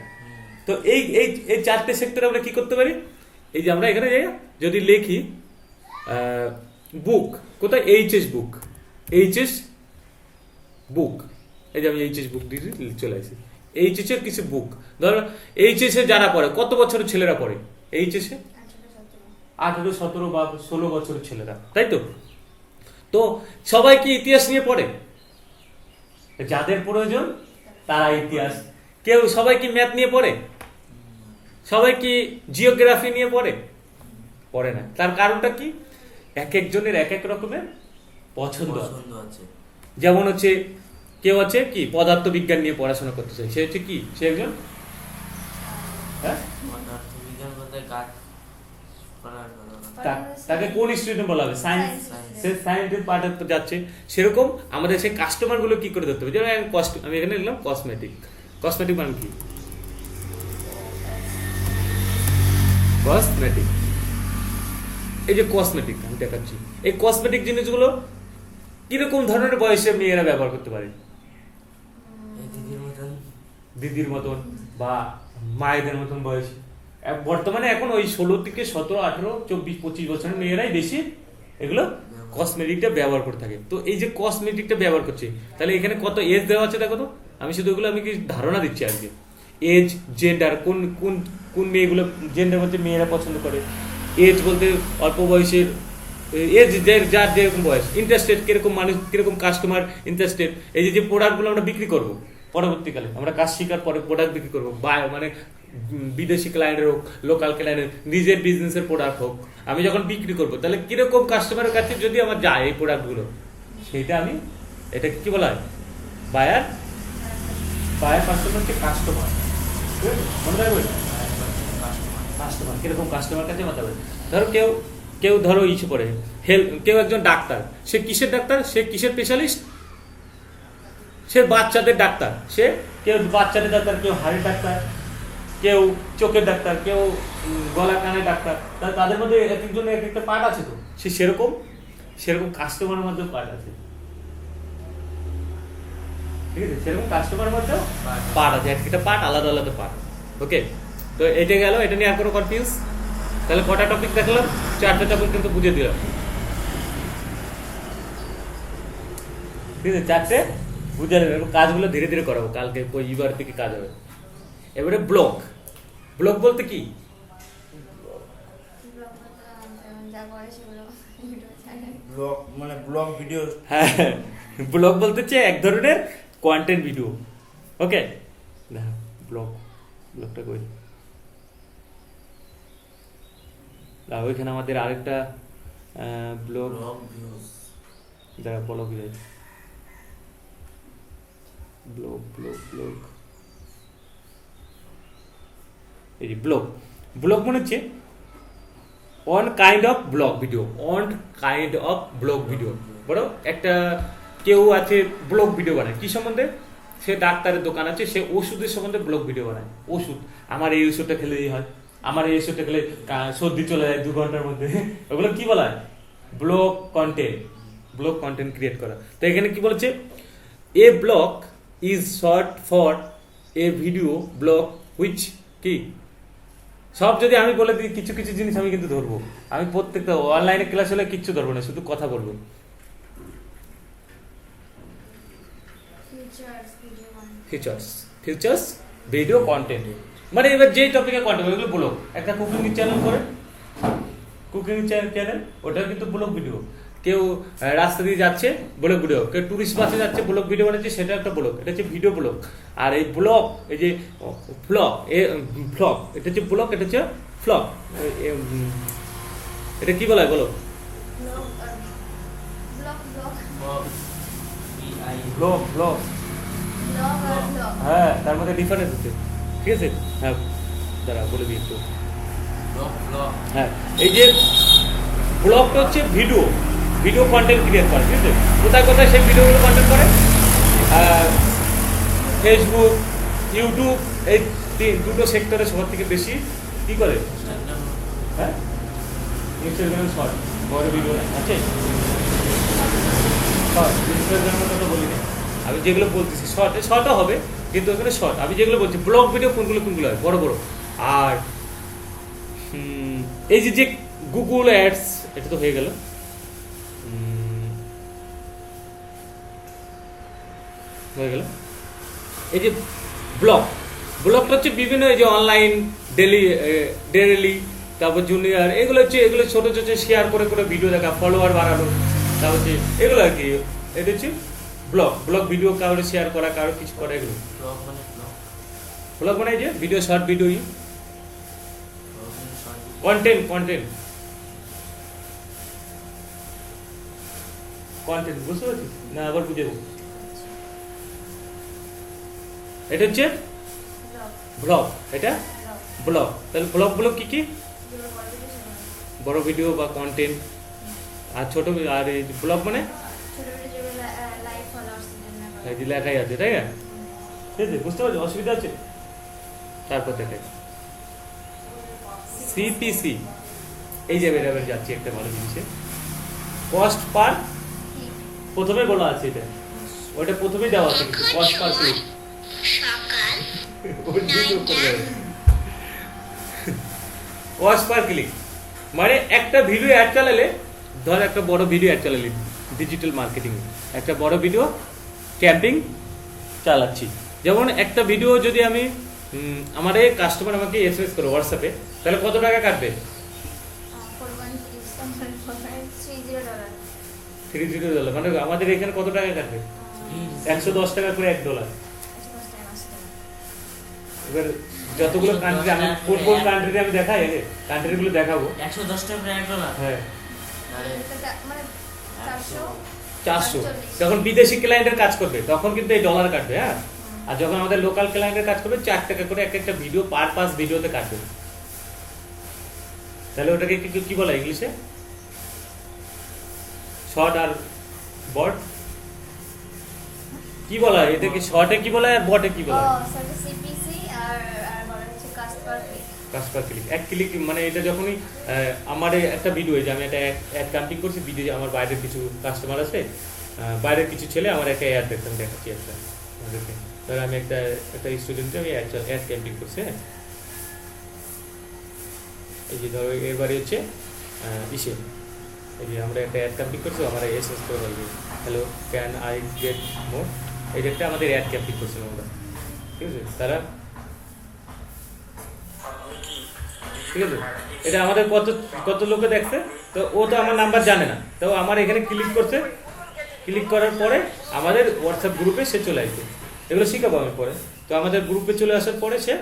তো এই এই এই চারটে সেক্টরে আমরা কি করতে পারি, এই যে আমরা এখানে যদি লিখি বুক, কোথায়, এইচএস বুক, এই যে আমি এইচএস বুক দিয়ে চলে আসি, এইচএস এর কিছু বুক, ধরো এইচএস এ যারা পড়ে, কত বছরের ছেলেরা পড়ে এইচএস এ, 18, 17 বা 16 বছরের ছেলেরা, তাই তো? তো সবাই কি ইতিহাস নিয়ে পড়ে? যাদের প্রয়োজন তারা ইতিহাস। সবাই কি ম্যাথ নিয়ে পড়ে? সবাই কি জিওগ্রাফি নিয়ে পড়ে না। তার কারণটা কি, এক একজনের এক এক রকমের পছন্দ আছে। যেমন হচ্ছে কেউ আছে কি পদার্থবিজ্ঞান নিয়ে পড়াশোনা করতে চায়, সে হচ্ছে কি, সে একজন পদার্থবিজ্ঞান বলতে গাছ পড়ার, তাকে কোন স্টুডেন্ট বলা হবে, সায়েন্স, সে সায়েন্সের পার্টে যাচ্ছে। সেরকম আমাদের সেই কাস্টমার গুলো কি করে ধরতে হবে, যেমন আমি এখানে লিখলাম কসমেটিক মানে কি, কসমেটিক এই যে কসমেটিক আমি দেখাচ্ছি, এই কসমেটিক জিনিসগুলো কিরকম ধরনের বয়সে মেয়েরা ব্যবহার করতে পারে? এই দিদির মতন দিদির মতন বা মায়েদের মতন বয়স। বর্তমানে এখন ওই 16 থেকে 17, 18, 24, 25 বছরের মেয়েরাই বেশি এগুলো কসমেটিকটা ব্যবহার করে থাকে। তো এই যে কসমেটিকটা ব্যবহার করছে, তাহলে এখানে কত এজ দেওয়া আছে দেখো তো। আমি শুধু এগুলো আমি কি ধারণা দিচ্ছি আজকে। এজ, জেন্ডার, কোন কোন কোন মেয়েগুলো জেন্ডার বলতে মেয়েরা পছন্দ করে, এজ বলতে অল্প বয়সের, এজ যার যেরকম বয়স, ইন্টারেস্টেড কিরকম মানুষ, কিরকম কাস্টমার ইন্টারেস্টেড, এই যে প্রোডাক্টগুলো আমরা বিক্রি করব পরবর্তীকালে, আমরা কাজ শেখার পরে প্রোডাক্ট বিক্রি করবো, মানে বিদেশি ক্লায়েন্টের হোক, লোকাল ক্লায়েন্টের, নিজের বিজনেসের প্রোডাক্ট হোক, আমি যখন বিক্রি করবো তাহলে কিরকম কাস্টমারের কাছে যদি আমার যায় এই প্রোডাক্টগুলো, সেইটা আমি, এটা কি বলা হয়, বায়ার পার্সন হচ্ছে কাস্টমার, মনে রাখবে কাস্টমার, কিরকম কাস্টমার কাছে মাথা হবে। ধরো কেউ ধরো ইস্যু করে কেউ একজন ডাক্তার, সে কিসের ডাক্তার, সে কিসের স্পেশালিস্ট, সে বাচ্চাদের ডাক্তার, সে কেউ বাচ্চাদের ডাক্তার, কেউ হাড়ের ডাক্তার, কেউ চোখের ডাক্তার, কেউ গলা কানের ডাক্তার, তাদের মধ্যে এক একজনের এক একটা পার্ট আছে। তো সে সেরকম কাস্টমারের মধ্যে পার্ট আছে, ঠিক আছে, সেরকম কাস্টমারের মধ্যে পার্ট আছে, একটা পার্ট আলাদা আলাদা পার্ট। ওকে, তো এটা গেল, এটা নিয়ে আর কোনো কনফিউজ? তাহলে কটা টপিক দেখলাম? 4টে টপিক কিন্তু বুঝিয়ে দিলাম, ঠিক আছে, 4টে বুঝে নেবে। কাজগুলো ধীরে ধীরে করাবো, কালকে এবার থেকে কাজ হবে। এবারে ব্লগ বলতে কি? যা করে সেগুলো ভিডিও ছাড়ে। ব্লগ মানে ব্লগ ভিডিও। হ্যাঁ, ব্লগ বলতে হচ্ছে এক ধরনের কন্টেন্ট ভিডিও। ওকে, দেখো ব্লগটা কই, ওইখানে আমাদের আরেকটা ব্লগ, ব্লগ ভিউজ দাঁড়া ব্লগ এই যে ব্লগ মনে হচ্ছে on kind of blog video, বড় একটা কেউ আছে ব্লগ ভিডিও বানায় কি সম্বন্ধে, সে ডাক্তারের দোকান আছে, সে ওষুধের সম্বন্ধে ব্লগ ভিডিও বানায়। ওষুধ, আমার এই ওষুধটা খেলে হয়, আমার এই ওষুধটা খেলে সর্দি চলে যায় 2 ঘন্টার মধ্যে, ওগুলো কি বলা হয়? ব্লগ কন্টেন্ট ক্রিয়েট করা। তো এখানে কি বলেছে, a vlog is short for a video blog which কি, সব যদি আমি বলে দিই কিছু কিছু জিনিস আমি কিন্তু ধরবো, আমি প্রত্যেকটা অনলাইনে ক্লাস হলে কিচ্ছু ধরবো না, শুধু কথা বলবো। ফিউচার্স ভিডিও কন্টেন্ট, মানে এবার যেই টপিকে কন্টেন্ট ওইগুলো ব্লগ। একটা কুকিং চ্যানেল করে, কুকিং চ্যানেল, ওটা কিন্তু ব্লগ ভিডিও। কেউ রাস্তা দিয়ে যাচ্ছে ব্লগ ভিডিও, কেউ টুরিস্ট বাসে যাচ্ছে ব্লগ ভিডিও বানাচ্ছে, সেটা একটা ব্লগ, এটা হচ্ছে ভিডিও ব্লগ। আর এই ব্লগ, এই যে ফ্লগ, এটা হচ্ছে ব্লগ, এটা হচ্ছে ফ্লগ। এটা কি বলা হয় বলো? ব্লগ, হ্যাঁ, তার মধ্যে ডিফারেন্স আছে, ঠিক আছে। হ্যাঁ, দাঁড়া বলে দিই একটু। হ্যাঁ, এই যে ব্লগটা হচ্ছে ভিডিও কন্টেন্ট ক্রিয়েট করে, ঠিক আছে। কোথায় সেই ভিডিওগুলো কন্টেন্ট করে? ফেসবুক, ইউটিউব, এই দুটো সেক্টরে সবার থেকে বেশি কি করে? হ্যাঁ, ইনস্টাগ্রাম শর্ট, বড় ভিডিও আছে, ইনস্টাগ্রামের কথা বলি না আমি, যেগুলো বলতেছি শর্টও হবে, কিন্তু ওখানে শর্ট। আমি যেগুলো বলছি ব্লগ ভিডিও কোনগুলো হয়, বড় আর এই যে গুগল অ্যাডস, এটা তো হয়ে গেল। এই যে ব্লগটা হচ্ছে বিভিন্ন, এই যে অনলাইন ডেইলি, তারপর জুনিয়র, এগুলো ছোট শেয়ার করে ভিডিও দেখা, ফলোয়ার বাড়ানো, তারপর হচ্ছে এগুলো আর কি। এটা হচ্ছে ব্লগ ভিডিও, কারোর শেয়ার করা, কারোর কিছু করা, এগুলো ব্লগ মানে এই যে ভিডিও, শর্ট ভিডিও, কন্টেন্ট বুঝতে পারছিস না? আবার বুঝে দেবো। এটা হচ্ছে ব্লগ, এটা ব্লগ। তাহলে ব্লগ কি? বড় ভিডিও বা কন্টেন্ট, আর ছোট, আর এই ব্লগ মানে লেখাই আছে, তাই না? ঠিক আছে, বুঝতে পারছি, অসুবিধা আছে? তারপর দেখে CPC, এই যে এবার যাচ্ছি একটা ভালো জিনিসে, কস্ট পার, প্রথমে বলা আছে এটা, ওটা প্রথমেই দেওয়া আছে এখন কস্ট পার সময় ক্লিক, সকাল কস্ট পার ক্লিক মানে একটা ভিডিও অ্যাড চালালে, ধর একটা বড় ভিডিও অ্যাড চালালি ডিজিটাল মার্কেটিং, একটা বড় ভিডিও ক্যাম্পিং চালাচ্ছি, যেমন একটা ভিডিও যদি আমি আমার এই কাস্টমার আমাকে এসএমএস করে হোয়াটসঅ্যাপে, তাহলে কত টাকা কাটবে? $30 $30, মানে আমাদের এখানে কত টাকা কাটবে? 110 টাকা করে $1। এবার যতগুলো কান্ট্রি, আমি কোন কোন কান্ট্রিতে আমি দেখাই, আগে কান্ট্রিগুলো দেখাবো। 110 টাকা করে $1। হ্যাঁ, আরে মানে 400 400। যখন বিদেশি ক্লায়েন্টের কাজ করবে তখন কিন্তু এই ডলার কাটবে, হ্যাঁ। আর যখন আমাদের লোকাল ক্লায়েন্টের কাজ করবে 4 টাকা করে এক একটা ভিডিও পার 5 ভিডিওতে কাটবে। তাহলে ওটাকে কি বলে ইংলিশে? শর্ট আর বট কি বলা হয়? এটাকে শর্টে কি বলা হয় আর বটে কি বলা হয়? সিপিসি আর বলা হচ্ছে cost per click. Cost per click, এক ক্লিক মানে এটা যখনই আমার একটা ভিডিও, যে আমি একটা অ্যাড ক্যাম্পিং করছি, বিদেশে আমার বাইরের কিছু কাস্টমার আছে, বাইরের কিছু ছেলে আমার একটা অ্যাড দেখতাম, দেখাচ্ছি একটা আমাদেরকে, ধর আমি একটা স্টুডেন্টকে আমি অ্যাড ক্যাম্পিং করছি, হ্যাঁ। এই যে ধরো এবারে হচ্ছে ইসে, এই যে আমরা একটা অ্যাড ক্যাম্পিং করছি, আমার এসএস করে বলবে hello can I get more, এই যে একটা আমাদের অ্যাড ক্যাম্পিং করছিলাম আমরা, ঠিক আছে। তারা ঠিক আছে, এটা আমাদের কত কত লোকে দেখছে, তো ও তো আমার নাম্বার জানে না, তো আমার এখানে ক্লিক করছে, ক্লিক করার পরে আমাদের হোয়াটসঅ্যাপ গ্রুপে সে চলে আসবে, এগুলো শিখাবো আমি পরে। তো আমাদের গ্রুপে চলে আসার পরে সে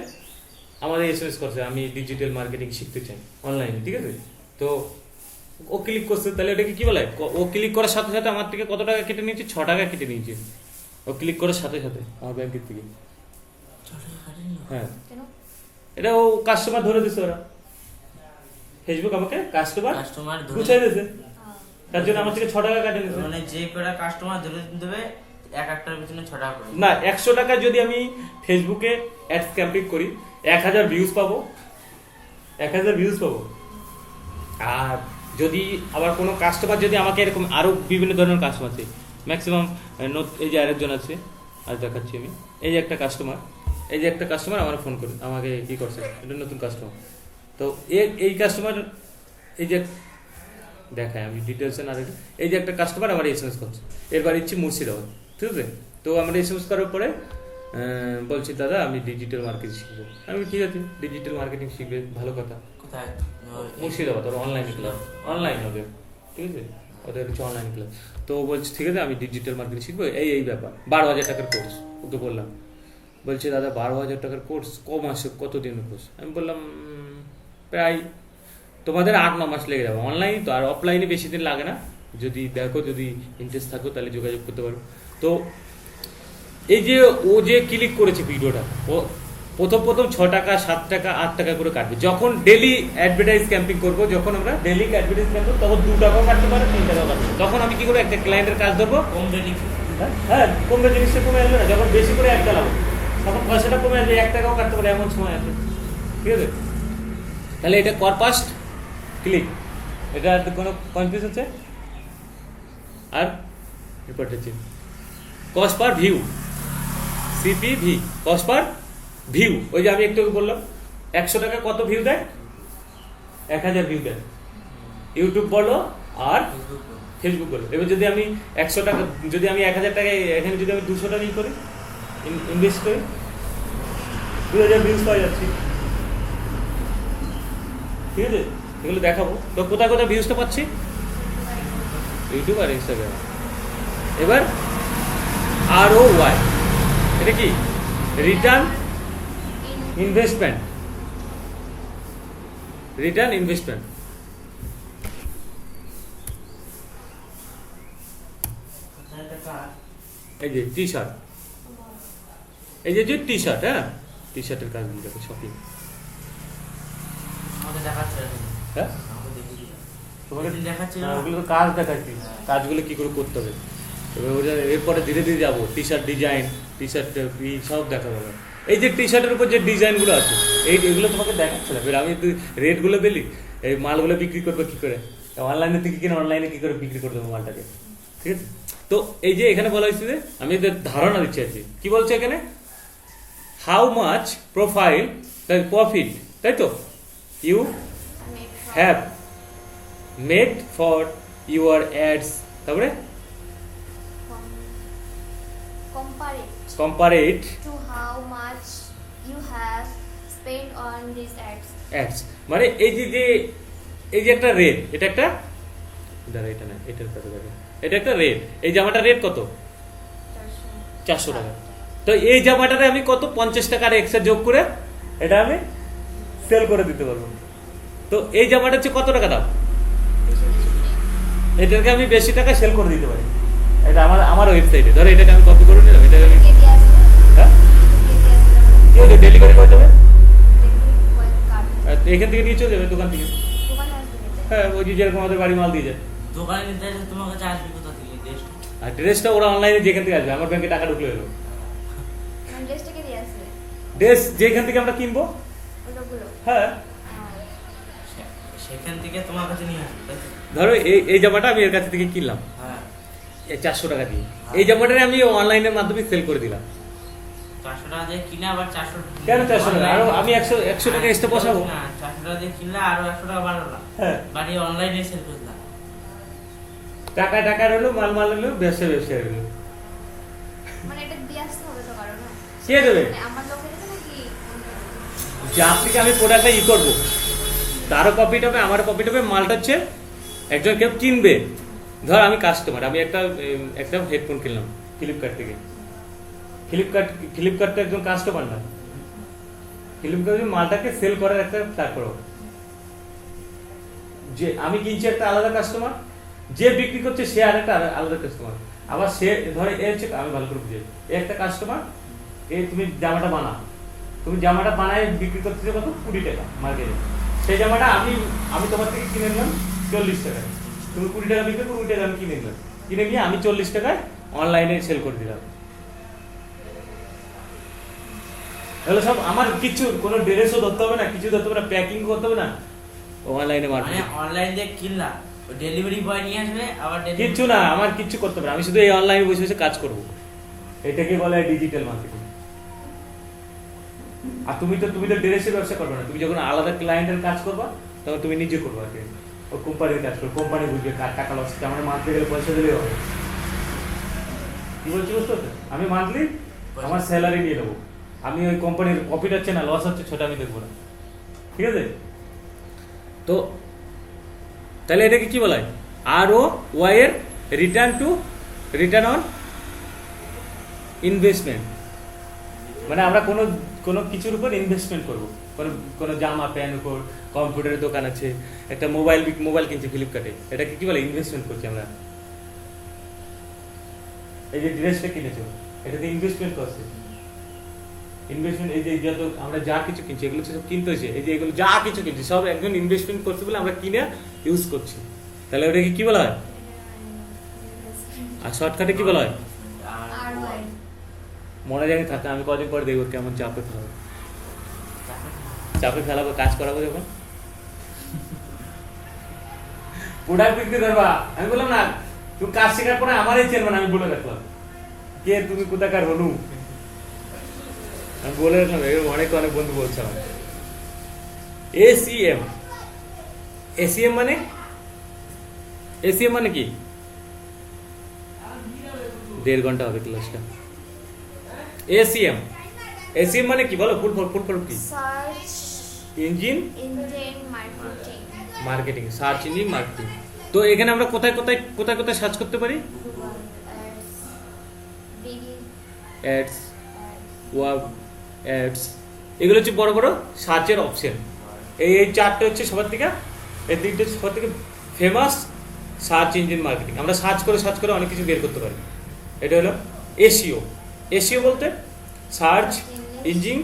আমাদের এসএমএস করছে আমি ডিজিটাল মার্কেটিং শিখতে চাই অনলাইনে, ঠিক আছে। তো ও ক্লিক করছে, তাহলে এটাকে কি বলে? ও ক্লিক করার সাথে সাথে আমার থেকে কত টাকা কেটে নিয়েছে? 6 টাকা কেটে নিয়েছে ও ক্লিক করার সাথে সাথে আমার ব্যাংকের থেকে, হ্যাঁ। কেন? এটা ও কাস্টমার ধরে দিছে, ওরা ফেসবুক আমাকে কাস্টমার ধরে বুঝাই দিয়েছে, তার জন্য আমার থেকে 6 টাকা কাটে নিয়েছে। মানে যে কটা কাস্টমার ধরে দেবে এক একটার পিছনে 6 টাকা করে না, 100 টাকা যদি আমি ফেসবুকে অ্যাডস ক্যাম্পিং করি 1000 ভিউজ পাবো, 1000 ভিউজ পাবো। আর যদি আবার কোনো কাস্টমার যদি আমাকে এরকম আরো বিভিন্ন ধরনের কাস্টমার আছে, ম্যাক্সিমাম এই যে আরেকজন আছে, আজ দেখাচ্ছি আমি, এই যে একটা কাস্টমার, এই যে একটা কাস্টমার আমার ফোন করে আমাকে কি করছে, এটা নতুন কাস্টমার। তো এই কাস্টমার, এই যে দেখায় আমি ডিটেলসে না দেখি, এই যে একটা কাস্টমার আমার এসএমএস করছে, এরবার ইচ্ছি মুর্শিদাবাদ, ঠিক আছে। তো আমরা এসএমএস করার পরে বলছি দাদা আমি ডিজিটাল মার্কেটিং শিখবো। আমি ঠিক আছে, ডিজিটাল মার্কেটিং শিখবে, ভালো কথা। কোথায়? মুর্শিদাবাদ, ওর অনলাইন ক্লাস, অনলাইন ওদের, ঠিক আছে, ওদের হচ্ছে অনলাইন ক্লাস। তো বলছি ঠিক আছে আমি ডিজিটাল মার্কেটিং শিখবো, এই ব্যাপার। 12,000 টাকার কোর্স ওকে বললাম। বলছে দাদা 12,000 টাকার কোর্স, মাসে কত দিনের কোর্স? আমি বললাম প্রায় তোমাদের 8-9 মাস লেগে যাবে, অনলাইন তো, আর অফলাইনে বেশি দিন লাগে না, যদি দেখো, যদি ইন্টারেস্ট থাকো তাহলে যোগাযোগ করতে পারো। তো এই যে ও যে ক্লিক করেছে ভিডিওটা, ও প্রথম 6 টাকা 7 টাকা 8 টাকা করে কাটবে। যখন ডেলি অ্যাডভার্টাইজ ক্যাম্পিং করবো, যখন আমরা ডেলি অ্যাডভার্টাইজ ক্যাম্প করবো, তখন 2 টাকাও কাটতে পারে, 3 টাকাও কাটতে পারে। তখন আমি কি করবো, একটা ক্লায়েন্টের কাজ ধরবো, কম ডেলি, হ্যাঁ কমবে, জিনিসটা কমে আসবে না। যখন বেশি করে অ্যাড চালাবো তখন পয়সাটা কমে আসবে, 1 টাকাও কাটতে পারে, এমন সময় আসবে, ঠিক আছে। তাহলে এটা করপাস্ট ক্লিক, এটা কোনো কনফিউজ হচ্ছে? আর রিপোর্ট হচ্ছে cost per view, CPV, cost per view. ওই যে আমি একটু বললাম 100 টাকা কত ভিউ দেয়? 1000 ভিউ দেয়, ইউটিউব বলো আর ফেসবুক বলো। এবার যদি আমি 100 টাকা, যদি আমি 1000 টাকায় এখানে যদি আমি 200 টাকা করি, ইনভেস্ট করি, 2000 ভিউজ পাওয়া যাচ্ছে, ঠিক আছে। এগুলো দেখাবো। তো কোথায় কোথায় ভিউজটা পাচ্ছি? ইউটিউব আর ইনস্টাগ্রাম। এবার ROI, এটা কি? Return investment, return investment. এই যে টি শার্ট, এই যে টি শার্ট, হ্যাঁ টি শার্টের কাজগুলো দেখো, শপিং, আমাদের দেখাচ্ছে, হ্যাঁ তোমাকে দেখাচ্ছে, ওগুলো তো কাজ দেখাচ্ছি, কাজগুলো কি করে করতে হবে। এরপরে ধীরে ধীরে যাবো, T shirt design, T shirt সব দেখাবো। এই যে টি শার্টের উপর যে ডিজাইনগুলো আছে, এগুলো তোমাকে দেখাচ্ছে না, আমি রেটগুলো দিলি, এই মালগুলো বিক্রি করবে কি করে, অনলাইনে থেকে কিনে অনলাইনে কি করে বিক্রি করে দেবো মালটাকে, ঠিক আছে। তো এই যে এখানে বলা হয়েছে যে আমি এদের ধারণা দিচ্ছি আর কি, কি বলছে এখানে, হাউ মাচ প্রফিট, তাই তো, you have made for your ads, তারপরে compared to how much you have spent on these ads. Ads, মানে এই যে একটা রেট, এটা একটা দাঁড়া, এটা না, এটার কত টাকা, এটা একটা রেট, এই জামাটা রেট কত, 400 টাকা। তো এই জামাটাতে আমি কত 50 টাকার এক্সট্রা যোগ করে এটা আমি সেল করে দিতে পারবো। তো এই জামাটা হচ্ছে কত টাকা দাম, এটাকে আমি বেশি টাকা সেল করে দিতে পারি। এটা আমার ওয়েবসাইটে, ধরো এটাকে আমি কপি করে নিলাম, এটা আমি হ্যাঁ ডেলিভারি করে দেবে, এখান থেকে নিয়ে চলে যাবে দোকান থেকে। হ্যাঁ, ওই যে যেরকম আমাদের বাড়ি মাল দিয়ে যায়, দোকানে নিতে আসলে তোমার কাছে আসবে কোথা থেকে ড্রেসটা? আর ড্রেসটা ওরা অনলাইনে যেখান থেকে আসবে, আমার ব্যাংকে টাকা ঢুকলে হলো। ড্রেস যেখান থেকে আমরা কিনবো, হ্যাঁ সেখান থেকে তোমার কাছে নিয়ে আসবে, তাই তো? ধরো এই জামাটা আমি এর কাছ থেকে কিনলাম হ্যাঁ, 400 টাকা দিয়ে, এই জামাটা আমি অনলাইনের মাধ্যমে সেল করে দিলাম। 400 টাকা দিয়ে কিনে আবার 400 কেন 400 টাকা, আরো আমি 100 টাকা এক্সট্রা বসাবো। না, 400 টাকা দিয়ে কিনলে আরো 100 টাকা বাড়ালাম, হ্যাঁ, বাড়িয়ে অনলাইনে সেল করলাম। টাকা হলো, মাল হলো, ব্যবসা হলো। মানে এটা দিয়ে আসতে হবে তো কারণ না, কে দেবে, মানে আমার লোকের এটা নাকি যে আপনাকে আমি প্রোডাক্টটা করবো, তারও প্রফিট হবে, আমারও প্রফিট হবে, মালটা হচ্ছে একজন কেউ কিনবে। ধর আমি কাস্টমার, আমি একটা হেডফোন কিনলাম ফ্লিপকার্ট থেকে, ফ্লিপকার্ট তো একজন কাস্টমার না, ফ্লিপকার্ট মালটাকে সেল করার একটা তারপর যে আমি কিনছি একটা আলাদা কাস্টমার, যে বিক্রি করছে সে আরেকটা আলাদা কাস্টমার, আবার সে ধরে এ হচ্ছে, আমি ভালো করে বুঝি, একটা কাস্টমার, এই তুমি জামাটা বানায় বিক্রি করতেছো কত, 20 টাকা মার্কেটে, সেই জামাটা আমি তোমার থেকে কিনে নিলাম 40 টাকায়, তুমি 20 টাকা বিক্রি করো, 20 টাকা আমি কিনে নিলাম, কিনে নিয়ে আমি 40 টাকায় অনলাইনে সেল করে দিলাম। এগুলো সব আমার কিছু, কোনো ড্রেসও ধরতে হবে না, কিছু ধরতে হবে না, প্যাকিং করতে হবে না, অনলাইনে মানে মার্কেট অনলাইন দিয়ে কিনলাম, ডেলিভারি বয় নিয়ে আসবে, আবার কিচ্ছু না, আমার কিচ্ছু করতে হবে না, আমি শুধু এই অনলাইনে বসে বসে কাজ করবো, এটাকে বলে ডিজিটাল মার্কেটিং। আর তুমি তো ড্রেসের ব্যবসা করবে না, তুমি যখন আলাদা ক্লায়েন্টের কাজ করবা তখন তুমি নিজে করবো আর কি, ও কোম্পানির কাজ করো, কোম্পানি বুঝবে কার টাকা লস, আমার মান্থলি গেলে পয়সা দিলেই হবে। কি বলছি বুঝতে পারছো, আমি মান্থলি আমার স্যালারি নিয়ে নেবো, আমি ওই কোম্পানির প্রফিট হচ্ছে না লস হচ্ছে সেটা আমি দেখবো না, ঠিক আছে। তো তাহলে এটাকে কি বলা হয়, ROI এর রিটার্ন অন ইনভেস্টমেন্ট, মানে আমরা কোনো কিছুর উপর ইনভেস্টমেন্ট করবো, কোনো জামা প্যান্ট উপর, কম্পিউটারের দোকান আছে, একটা মোবাইল কিনছি ফ্লিপকার্টে, এটাকে কি বলে, ইনভেস্টমেন্ট করছি আমরা। এই যে ড্রেসটা কিনেছো, এটাতে ইনভেস্টমেন্ট করছে, ইনভেস্টমেন্ট, এই যে যত আমরা যা কিছু কিনছি এগুলো সব কিনতে হয়েছে, এই যে এগুলো যা কিছু কিনছি সব একজন ইনভেস্টমেন্ট করছে বলে আমরা কিনে ইউজ করছি, তাহলে ওটাকে কি বলা হয়, আর শর্টকাটে কি বলা হয়, ROI। মনে জানি থাকে, আমি কদিন পরে দেখবো কেমন চাপে ফেলাবো, কাজ করাবো যখন প্রোডাক্ট বিক্রি করবা, আমি বললাম না তুমি কাজ শেখার পরে আমারই চেনবা না, আমি বলে রাখলাম কে তুমি কোথাকার হনু, আমি বলে রাখলাম, অনেক বন্ধু বলছে আমার। ACM মানে কি, 1.5 ঘন্টা হবে ক্লাসটা। ACM মানে কি বলো, ফুল কি, search engine marketing, search engine marketing. তো এখানে আমরা কোথায় সার্চ করতে পারি, গুগল অ্যাডস, ওয়েব অ্যাডস, এগুলো হচ্ছে বড় বড় সার্চের অপশন। এই চারটে হচ্ছে সবার থেকে, এই তিনটে সবার থেকে ফেমাস সার্চ ইঞ্জিন মার্কেটিং। আমরা সার্চ করে অনেক কিছু বের করতে পারি। এটা হলো এসইও বলতে সার্চ ইঞ্জিন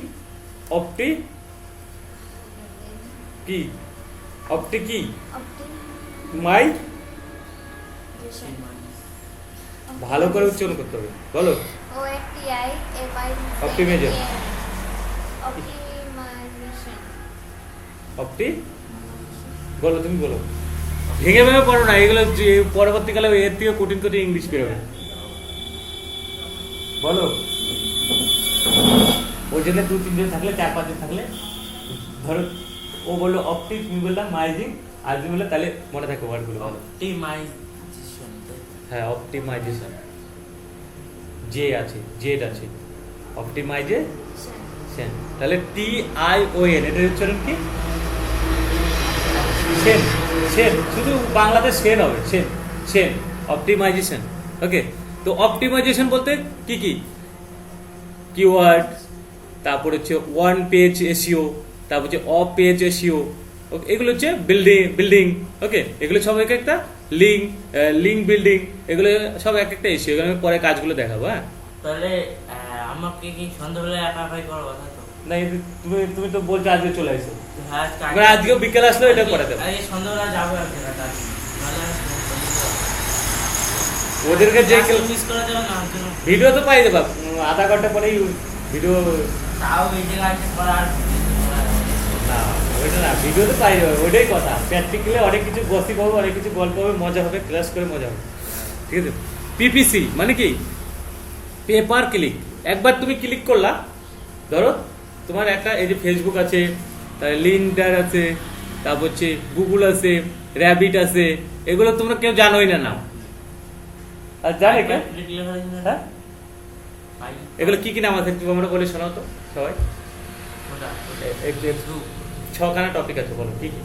মাই, ভালো করে উচ্চারণ করতে হবে, বলো বলো তুমি বলো, ভেঙে ভেঙে পড়ো না, এগুলো যে পরবর্তীকালে এর থেকে কঠিন কঠিন ইংলিশ বেরোবে। বলো, ওই জন্য 2-3 জন থাকলে 4-5 জন থাকলে, ধরো ও বললো অপটিক, তুমি বললাম মাইজিং, আর তুমি বললে, তাহলে মনে থাকে ওয়ার্ডগুলো বলো। অপটিমাইজেশন। হ্যাঁ, অপটিমাইজেশন, জে আছে, জেড আছে, অপটিমাইজেশন। তাহলে TION, এটার উচ্চারণ কি? সেন, সেন, শুধু বাংলাতে সেন হবে, সেন, সেন, অপটিমাইজেশন। ওকে, তো অপটিমাইজেশন বলতে কি কি? কিওয়ার্ড, তারপর হচ্ছে ওয়ান পেজ এসইও, তারপর হচ্ছে অফ পেজ এসইও, ওকে, এগুলো হচ্ছে বিল্ডিং, ওকে, এগুলো সব এক একটা লিঙ্ক বিল্ডিং, এগুলো সব এক একটা এসইও। এগুলো আমি পরে কাজগুলো দেখাবো। হ্যাঁ, তাহলে আমাকে কি সন্ধ্যাবেলা একা একাই করার কথা তো? না তুমি তো বলছো আজকে চলে আসো, হ্যাঁ, এবার আজকেও বিকেল আসলো এটা করে দেবো। আজকে সন্ধ্যাবেলা যাবো আর কি, রাতে আসবো। নাহলে ওদেরকে যে মিস করা যাবে না, ওর জন্য। ভিডিও তো পাই যাবা, আধা ঘন্টা পরেই ভিডিও। তাও এই জায়গায় এসে করার না, ওইটা না, ভিডিও তো পাই যাবে, ওইটাই কথা। প্র্যাকটিক্যালি অনেক কিছু গসিপ হবে, অনেক কিছু গল্প হবে, মজা হবে, ক্লাস করে মজা হবে, ঠিক আছে। PPC মানে কি? Paper click. একবার তুমি ক্লিক করলা, ধরো তোমার একটা এই যে ফেসবুক আছে, তার লিঙ্কডার আছে, তারপর হচ্ছে গুগল আছে, র্যাবিট আছে, এগুলো তোমরা কেউ জানোই না নাম। আর জানে কে? হ্যাঁ, এগুলো কি কি নাম আছে একটু আমরা বলে শোনাও তো সবাই। ছখানা টপিক আছে, বলো কি কি?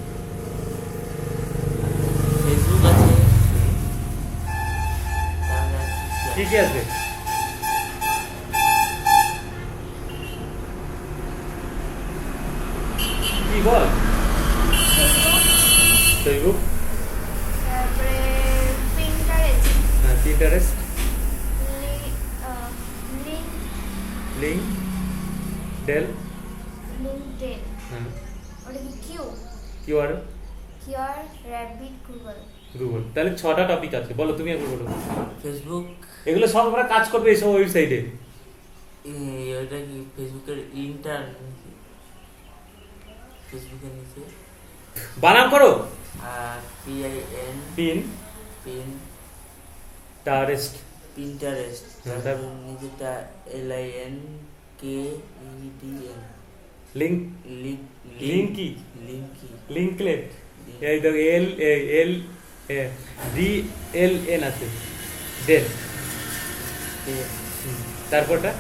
ফেসবুক আছে, কি কি আছে? কি বল? ফেসবুক, তারপরে Pinterest, হ্যাঁ, পিন্টারেস্ট, লিঙ্ক, ডেল, লিঙ্কডইন, হ্যাঁ, ওটা কি কিওয়ার্ড, র্যাবিট, গুগল। তাহলে 6টা টপিক আছে, বলো তুমি একবার বলো। ফেসবুক, এগুলো সব আমরা কাজ করবে এইসব ওয়েবসাইটে। ওইটা কি ফেসবুকের ইন্টার, ফেসবুকের নিচে বানান করো, PIN, পিন পিন, টারেস্ট, পিন্টারেস্ট, হ্যাঁ, তারপর নিচেটা LINKEDN, লিঙ্ক, লিঙ্কি, লিঙ্কি, লিঙ্কলেট, এই দেখো DLN আছে, ডেল। তারপরটা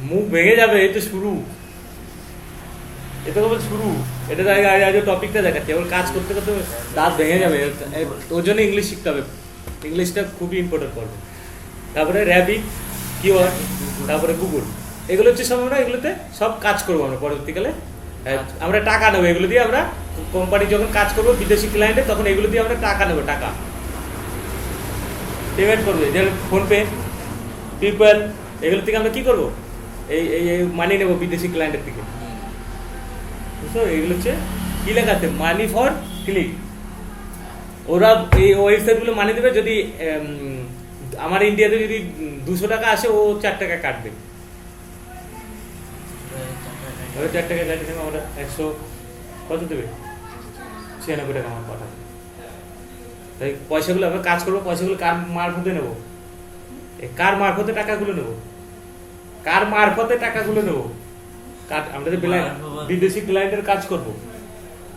মুখ ভেঙে যাবে, এই তো শুরু, এটা কেবল শুরু, এটা আগে টপিকটা দেখাচ্ছি, এবার কাজ করতে করতে দাঁত ভেঙে যাবে, ওর জন্য ইংলিশ শিখতে হবে, ইংলিশটা খুবই ইম্পর্টেন্ট পড়বে। তারপরে র্যাবিট, কিওয়ার্ড, তারপরে গুগল, এগুলো হচ্ছে সব আমরা এগুলোতে সব কাজ করবো আমরা পরবর্তীকালে। আমরা টাকা নেবো এগুলো দিয়ে, আমরা কোম্পানি যখন কাজ করবো বিদেশি ক্লায়েন্টে, তখন এগুলো দিয়ে আমরা টাকা নেবো, টাকা পেমেন্ট করবে, যেমন ফোনপে, পেপ্যাল, এগুলো থেকে আমরা কি করবো, এই মানি নেবো বিদেশি ক্লায়েন্টের থেকে, বুঝছো? এগুলো হচ্ছে কি লেখা আছে, মানি ফর ক্লিক। ওরা এই ওয়েবসাইটগুলো মানি দেবে, যদি আমার ইন্ডিয়াতে যদি 200 টাকা আসে, ও 4 টাকা কাটবে, ওরা 4 টাকা কাটবে, আমরা 100 কত দেবে, 96 টাকা আমার পাঠাবে। তাই পয়সাগুলো আমরা কাজ করবো, পয়সাগুলো কার মারফতে নেবো, কার মারফতে টাকাগুলো নেবো, কার মারফতে টাকাগুলো নেবো, আমরা যে বিদেশি ক্লায়েন্টের কাজ করবো,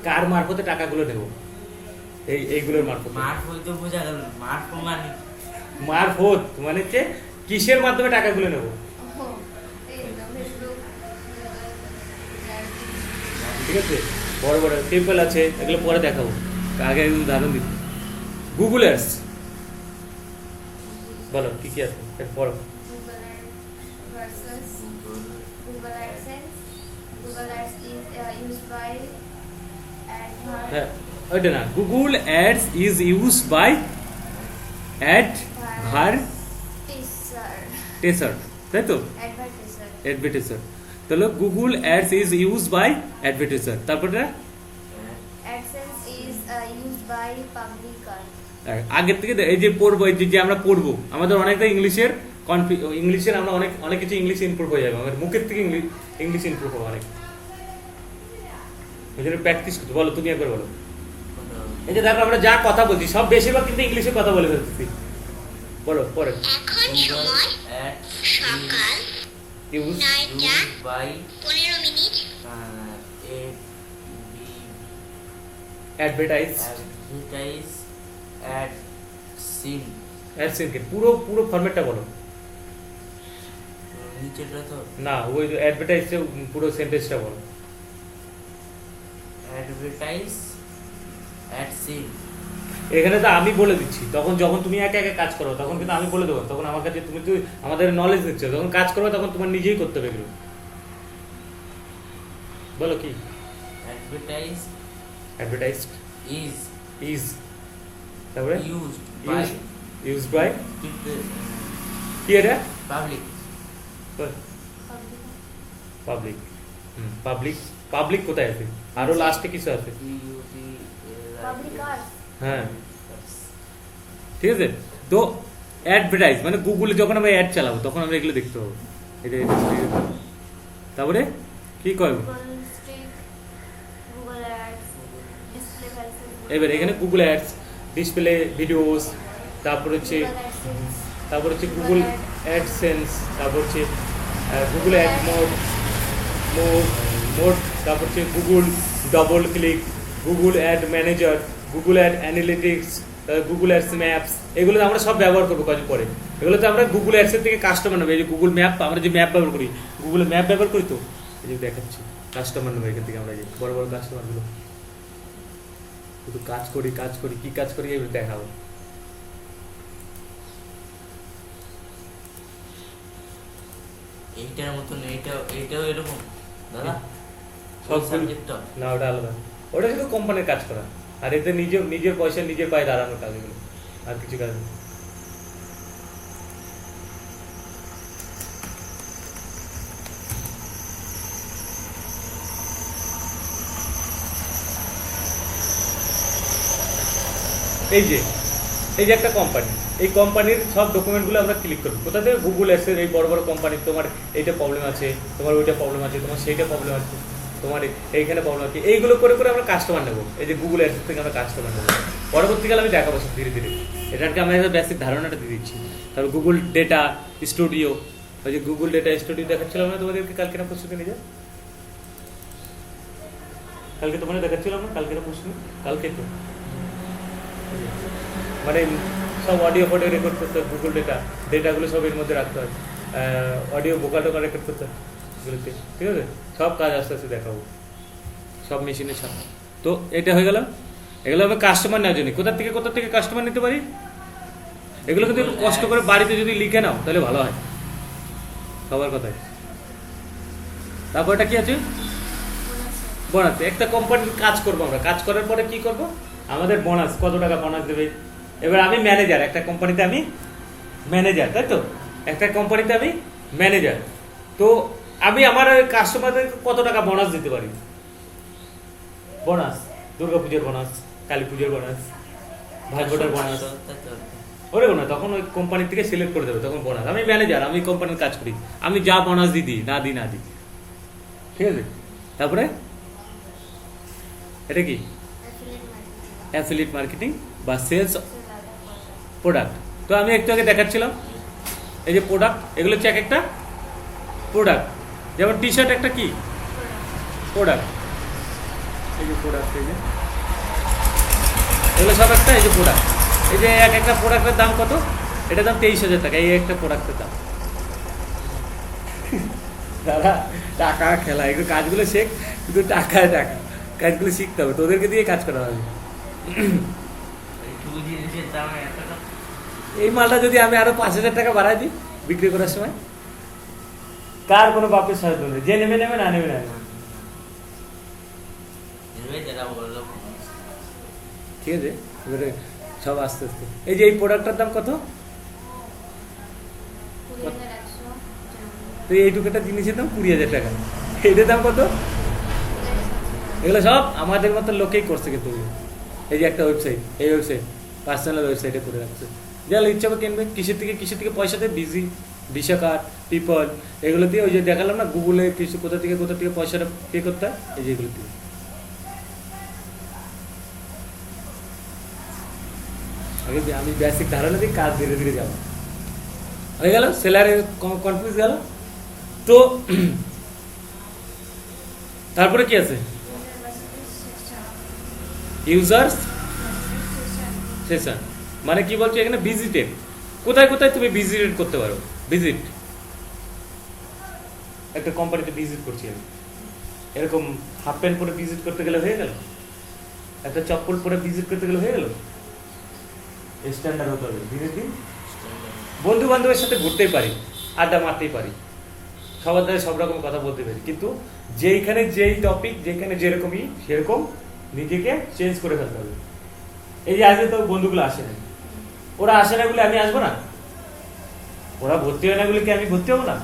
কার মারফতে টাকাগুলো নেবো, এইগুলোর মারফত। মারফত মানে হচ্ছে কিসের মাধ্যমে টাকাগুলো নেবো, ঠিক আছে। বড় বড় পেপ্যাল আছে, এগুলো পরে দেখাবো, আগে উদাহরণ দিচ্ছি। গুগল অ্যাডস, বলো কি কি আছে পড়ো। Google AdSense. Google Ads is used by হ্যাঁ, ওইটা না, Google ads is use by advertiser, তাই তো, অ্যাডভার্টাইজার। তাহলে Google ads is use by advertiser. তারপরে AdSense is used by publisher. আগের থেকে এই যে পড়বো, এই যে আমরা পড়বো, আমাদের অনেকটা ইংলিশের আমরা অনেক কিছু ইংলিশ ইমপ্রুভ হয়ে যাবে, আমাদের মুখের থেকে ইংলিশ ইমপ্রুভ হবে অনেক। ওই জন্য প্র্যাকটিস করতে বলো, তুমি একবার বলো। এই যে দেখো আমরা যা কথা বলছি সব বেশিরভাগ কিন্তু ইংলিশে কথা বলে ফেলতেছি। বলো পরে। এখন সময় অ্যাট সকাল ইউজ 9টা by 15 minute. Advertise advertise add scene. Ad সিনকে পুরো পুরো ফরম্যাটটা বলো। নিচেটা তো না ওই অ্যাডভার্টাইজে পুরো সেন্টেন্সটা বলো। Advertise add scene. এখানে তো আমি বলে দিচ্ছি, তখন যখন তুমি একা একা কাজ করো তখন কিন্তু আমি বলে দেবো, তখন আমার কাছে তুমি তো আমাদের নলেজ দিচ্ছ, যখন কাজ করবে তখন তোমার নিজেই করতে হবে এগুলো। বলো কি? অ্যাডভার্টাইজ অ্যাডভার্টাইজড ইজ ইজ, তারপরে used by used by people, কি এটা? public. পাবলিক। পাবলিক পাবলিক কোথায় আছে? আরো লাস্টে কিছু আছে। Public art. হ্যাঁ ঠিক আছে। তো অ্যাডভার্টাইজ মানে গুগলে যখন আমরা অ্যাড চালাবো তখন আমরা এগুলো দেখতে পাবো। এটা তারপরে কি করবো Google Street, Google Ads, display versus এবার এখানে গুগল অ্যাডস, ডিসপ্লে ভিডিওস, তারপর হচ্ছে গুগল অ্যাডসেন্স, তারপর হচ্ছে গুগল অ্যাড মোড, তারপর হচ্ছে Google double click, Google ad manager, Google ad analytics, Google ads maps, এগুলো আমরা সব ব্যবহার করবো কদিন পরে। এগুলোতে আমরা গুগল অ্যাডসের থেকে কাস্টমার নেবো। এই যে গুগল ম্যাপ, আমরা যে ম্যাপ ব্যবহার করি, গুগল ম্যাপ ব্যবহার করি, তো এই যে দেখাচ্ছি কাস্টমার নেবো এখান থেকে আমরা, যে বড় বড় কাস্টমারগুলো শুধু কাজ করি কি কাজ করি এগুলো দেখাবো। এইটার মতন এইটাও এরকম দাদা সব সাবজেক্টটা না, ওটা আলাদা, ওটা শুধু কোম্পানির কাজ করা, আর এতে নিজের পয়সা নিজের পায়ে দাঁড়ানোর কাজ এগুলো, আর কিছু কাজ নেই। এই যে একটা কোম্পানি, এই কোম্পানির সব ডকুমেন্টগুলো আমরা ক্লিক করবো। কোথা থেকে? গুগল অ্যাডসের এই বড় বড় কোম্পানি, তোমার এইটা প্রবলেম আছে, তোমার ওইটা প্রবলেম আছে, তোমার সেইটা প্রবলেম আছে, তোমার এইখানে প্রবলেম আছে, এইগুলো করে করে আমরা কাস্টমার নেবো। এই যে গুগল অ্যাডসের থেকে আমরা কাস্টমার নেবো। পরবর্তীকালে আমি দেখাবো সব ধীরে ধীরে, এটাকে আমরা একটা বেসিক ধারণাটা দিয়ে দিচ্ছি। তারপর গুগল ডেটা স্টুডিও, ওই যে গুগল ডেটা স্টুডিও দেখাচ্ছিলাম না তোমাদেরকে কালকে না পরশু দিন, কালকে তোমাদের দেখাচ্ছিলাম না, কালকে না পরশু দিন, কালকে তো মানে সব অডিও ফটো রেকর্ড করতে হয়, গুগল ডেটাগুলো সব এর মধ্যে রাখতে হয়, অডিও ভোকাল টোকাল রেকর্ড করতে হয় এগুলোতে, ঠিক আছে। সব কাজ আস্তে আস্তে দেখাবো, সব মেশিনের সাথে। তো এটা হয়ে গেল, এগুলো আমি কাস্টমার নেওয়ার জন্য কোথা থেকে কাস্টমার নিতে পারি। এগুলো কিন্তু একটু কষ্ট করে বাড়িতে যদি লিখে নাও তাহলে ভালো হয়, সবার কথায়। তারপর এটা কি আছে? বোনাস। একটা কোম্পানির কাজ করবো আমরা, কাজ করার পরে কি করব, আমাদের বোনাস, কত টাকা বোনাস দেবে। এবার আমি ম্যানেজার, একটা কোম্পানিতে আমি ম্যানেজার, তাই তো, একটা কোম্পানিতে আমি ম্যানেজার, তো আমি আমার কাস্টমারদের কত টাকা বোনাস দিতে পারি। বোনাস, দুর্গাপূজার বোনাস, কালী পুজোর বোনাস, ভাইফোঁটার বোনাস, ওরকম না, তখন ওই কোম্পানি থেকে সিলেক্ট করে দেবে, তখন বোনাস। আমি ম্যানেজার, আমি কোম্পানির কাজ করি, আমি যা বোনাস দিই না দিই, ঠিক আছে। তারপরে এটা কি? অ্যাফিলিয়েট মার্কেটিং বা সেলস প্রোডাক্ট। তো আমি একটু আগে দেখাচ্ছিলাম এই যে প্রোডাক্ট, এগুলো হচ্ছে এক একটা প্রোডাক্ট। যেমন টি শার্ট একটা কি প্রোডাক্ট, এই যে প্রোডাক্ট, এই যে এগুলো সব একটা, এই যে প্রোডাক্ট। এই যে এক একটা প্রোডাক্টের দাম কত? এটার দাম 23,000 টাকা, এই একটা প্রোডাক্টের দাম। দাদা টাকা খেলা, এগুলো কাজগুলো শেখ, শুধু টাকা কাজগুলো শিখতে হবে, তোদেরকে দিয়ে কাজ করা হবে। এই মালটা যদি আমি আরো 5,000 টাকা বাড়াই দিই বিক্রি করার সময়, কার কোনো বাপের সাহায্য নেই, যে নেবে না নেবে না। ঠিক আছে, এবারে সব আস্তে আস্তে। এই যে এই প্রোডাক্টটার দাম কত? তো এইটুকু একটা জিনিসের দাম 20,000 টাকা, এইটার দাম কত? এগুলো সব আমাদের মতো লোকেই করছে কিন্তু। এই যে একটা ওয়েবসাইট, এই ওয়েবসাইট পার্সোনাল ওয়েবসাইটে করে রাখছে, যারা ইচ্ছা করে কিনবে। কিসের থেকে পয়সা দেয়? ভিসা কার্ড, পিপল, এগুলো দিয়ে। ওই যে দেখালাম না গুগলে কিছু কোথা থেকে পয়সাটা পে করতে হয়, এই যে এগুলো দিয়ে। আমি বেসিক ধারণা দিই, কাজ ধীরে ধীরে যাবো। হয়ে গেল, সেলারে কনফিউজ গেল তো। তারপরে কি আছে? ইউজার্স সেশন, মানে কি বলছো এখানে? ভিজিটেড। কোথায় কোথায় তুমি ভিজিট করতে পারো? ভিজিট, একটা কোম্পানিতে ভিজিট করছি আমি, এরকম হাফ প্যান্ট পরে ভিজিট করতে গেলে হয়ে গেল? একটা চপ্পল পরে ভিজিট করতে গেলে হয়ে গেল? স্ট্যান্ডার্ড হতে হবে ধীরে ধীরে। বন্ধু বান্ধবের সাথে ঘুরতেই পারি, আড্ডা মারতেই পারি, সবার দ্বারা সব রকম কথা বলতে পারি, কিন্তু যেইখানে যেই টপিক, যেখানে যেরকমই সেরকম নিজেকে চেঞ্জ করে ফেলতে হবে। এই যে আজকে তো বন্ধুগুলো আসে না, ওরা আসে না বলে আমি আসবো না? ওরা ভর্তি হয় না বলে কি আমি ভর্তি হবো না?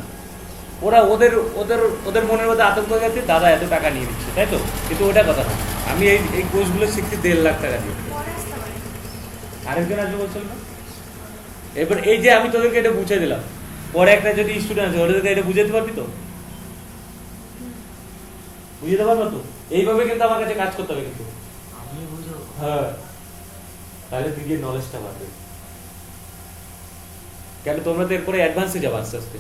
ওরা ওদের ওদের ওদের মনের মধ্যে আতঙ্ক যাচ্ছে, দাদা এত টাকা নিয়ে নিচ্ছে, তাই তো? কিন্তু ওটা কথা না, আমি এই এই কোর্সগুলো শিখতে 1.5 লাখ টাকা দিয়ে। আরেকজন আসবে বলছিল না? এবার এই যে আমি তোদেরকে এটা বুঝিয়ে দিলাম, পরে একটা যদি স্টুডেন্ট আছে ওদেরকে এটা বুঝাতে পারবি তো? বুঝতে পারবো তো? এইভাবে কিন্তু আমার কাছে কাজ করতে হবে কিন্তু। আমি বুঝো। হ্যাঁ, তাহলে দিদির নলেজটা বাড়বে। কেন তোমরা তো এরপরে অ্যাডভান্সে যাবো আস্তে আস্তে,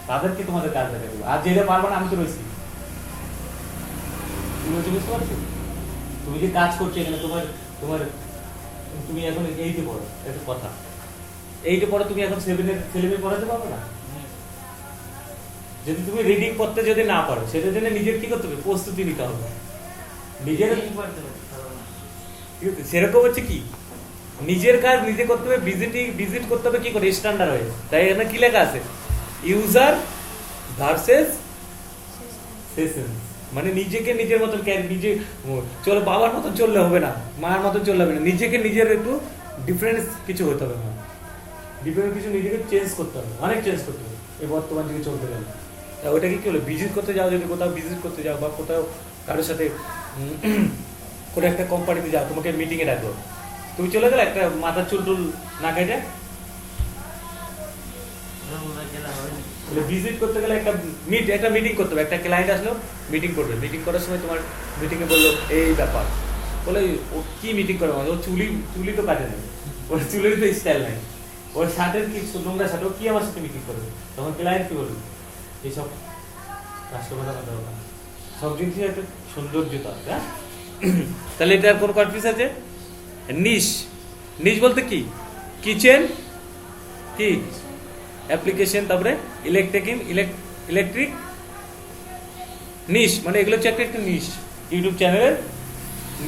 তাদেরকে তোমাদের কাজ দেখা দেবো। আর যেটা পারবো না আমি তো রয়েছি। তুমি বুঝতে পারছো? তুমি যে কাজ করছো এখানে, তোমার তোমার তুমি এখন 8-এ পড়ো, একটা কথা, 8-এ পড়ো, তুমি এখন 7-এর ছেলেমেয়ে পড়াতে পারবে না। যদি তুমি রিডিং পড়তে যদি না পারো, সেটার জন্য নিজের কি করতে হবে? প্রস্তুতি নিতে হবে নিজের। ঠিক আছে, সেরকম হচ্ছে কি, নিজের কাজ নিজে করতে হবে, ভিজিট করতে হবে কি করে? স্ট্যান্ডার্ড হয়ে। তাই এখানে কি লেখা আছে? ইউজার ভার্সেস সেশন, মানে নিজেকে নিজের মতন, নিজে চলো বাবার মতন চললে হবে না, মায়ের মতন চললে হবে না, নিজেকে নিজের একটু ডিফারেন্স কিছু হতে হবে, ডিফারেন্ট কিছু নিজেকে চেঞ্জ করতে হবে, অনেক চেঞ্জ করতে হবে এই বর্তমান যুগে চলতে গেলে। তা ওইটাকে কি হলো? ভিজিট করতে যাও, যদি কোথাও ভিজিট করতে যাও বা কোথাও কারোর সাথে কোনো একটা কোম্পানিতে যাও, তোমাকে মিটিংয়ে ডাকলো, তুমি চলে গেলে একটা মাথার চুল টুল না কেটে, ভিজিট করতে গেলে একটা মিটিং করতে হবে। একটা ক্লায়েন্ট আসলো, মিটিং করবে, মিটিং করার সময় তোমার মিটিংয়ে বললো এই ব্যাপার, বলে ও কি মিটিং করে? ও চুলি তো কাটে না, ওর চুলের তো স্টাইল নাই, ওর শার্টের কি নোংরা শার্ট, ও কি আমার সাথে মিটিং করবে? তখন ক্লায়েন্ট কি বলবে? এইসব কাস্টমারের কথা বলা, সব জিনিসের একটা সৌন্দর্যতা আছে। হ্যাঁ, তাহলে এটার কোনো কনফিউজ আছে? নিশ, নিশ বলতে কি? কিচেন, কি অ্যাপ্লিকেশন, তারপরে ইলেকট্রিক নিশ, মানে এগুলো হচ্ছে একটা নিশ, ইউটিউব চ্যানেলের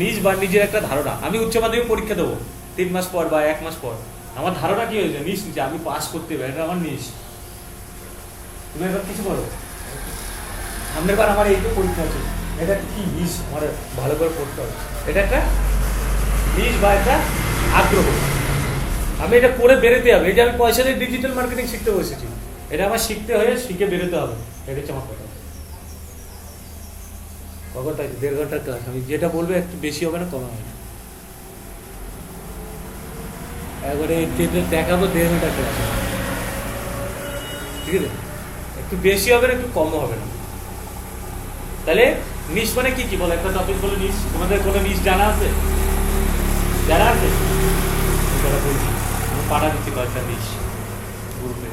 নিশ বা নিজের একটা ধারণা। আমি উচ্চ মাধ্যমিক পরীক্ষা দেবো 3 মাস পর বা 1 মাস পর, আমার ধারণা কি হয়েছে? নিশ নিচে আমি পাস করতে পারি, এটা আমার নিশ। তুমি এবার কিছু করো, সামনের বার আমার এই যে পরীক্ষা আছে, এটা কি নিশ, আমার ভালো করে পড়তে হবে, এটা একটা নিশ বা একটা আগ্রহ, আমি এটা করে বেরোতে হবে। এই যে আমি পয়সা দিয়ে ডিজিটাল মার্কেটিং শিখতে বসেছি, এটা আমার শিখতে হয়ে শিখে বেরোতে হবে, এটা হচ্ছে আমার কথা। কখন তাই 1.5 ঘন্টার ক্লাস, আমি যেটা বলবো একটু বেশি হবে না, কম হবে না। একবারে দেখাবো 1.5 ঘন্টার ক্লাস, ঠিক আছে? একটু বেশি হবে না, একটু কমও হবে না। তাহলে নিশ মানে কি কি বলো? একটা টপিক বলো নিশ। তোমাদের কোনো নিশ জানা আছে? জানা আছে? বলছি, পাঠা দিচ্ছি কয়েকটা নিশ গ্রুপে।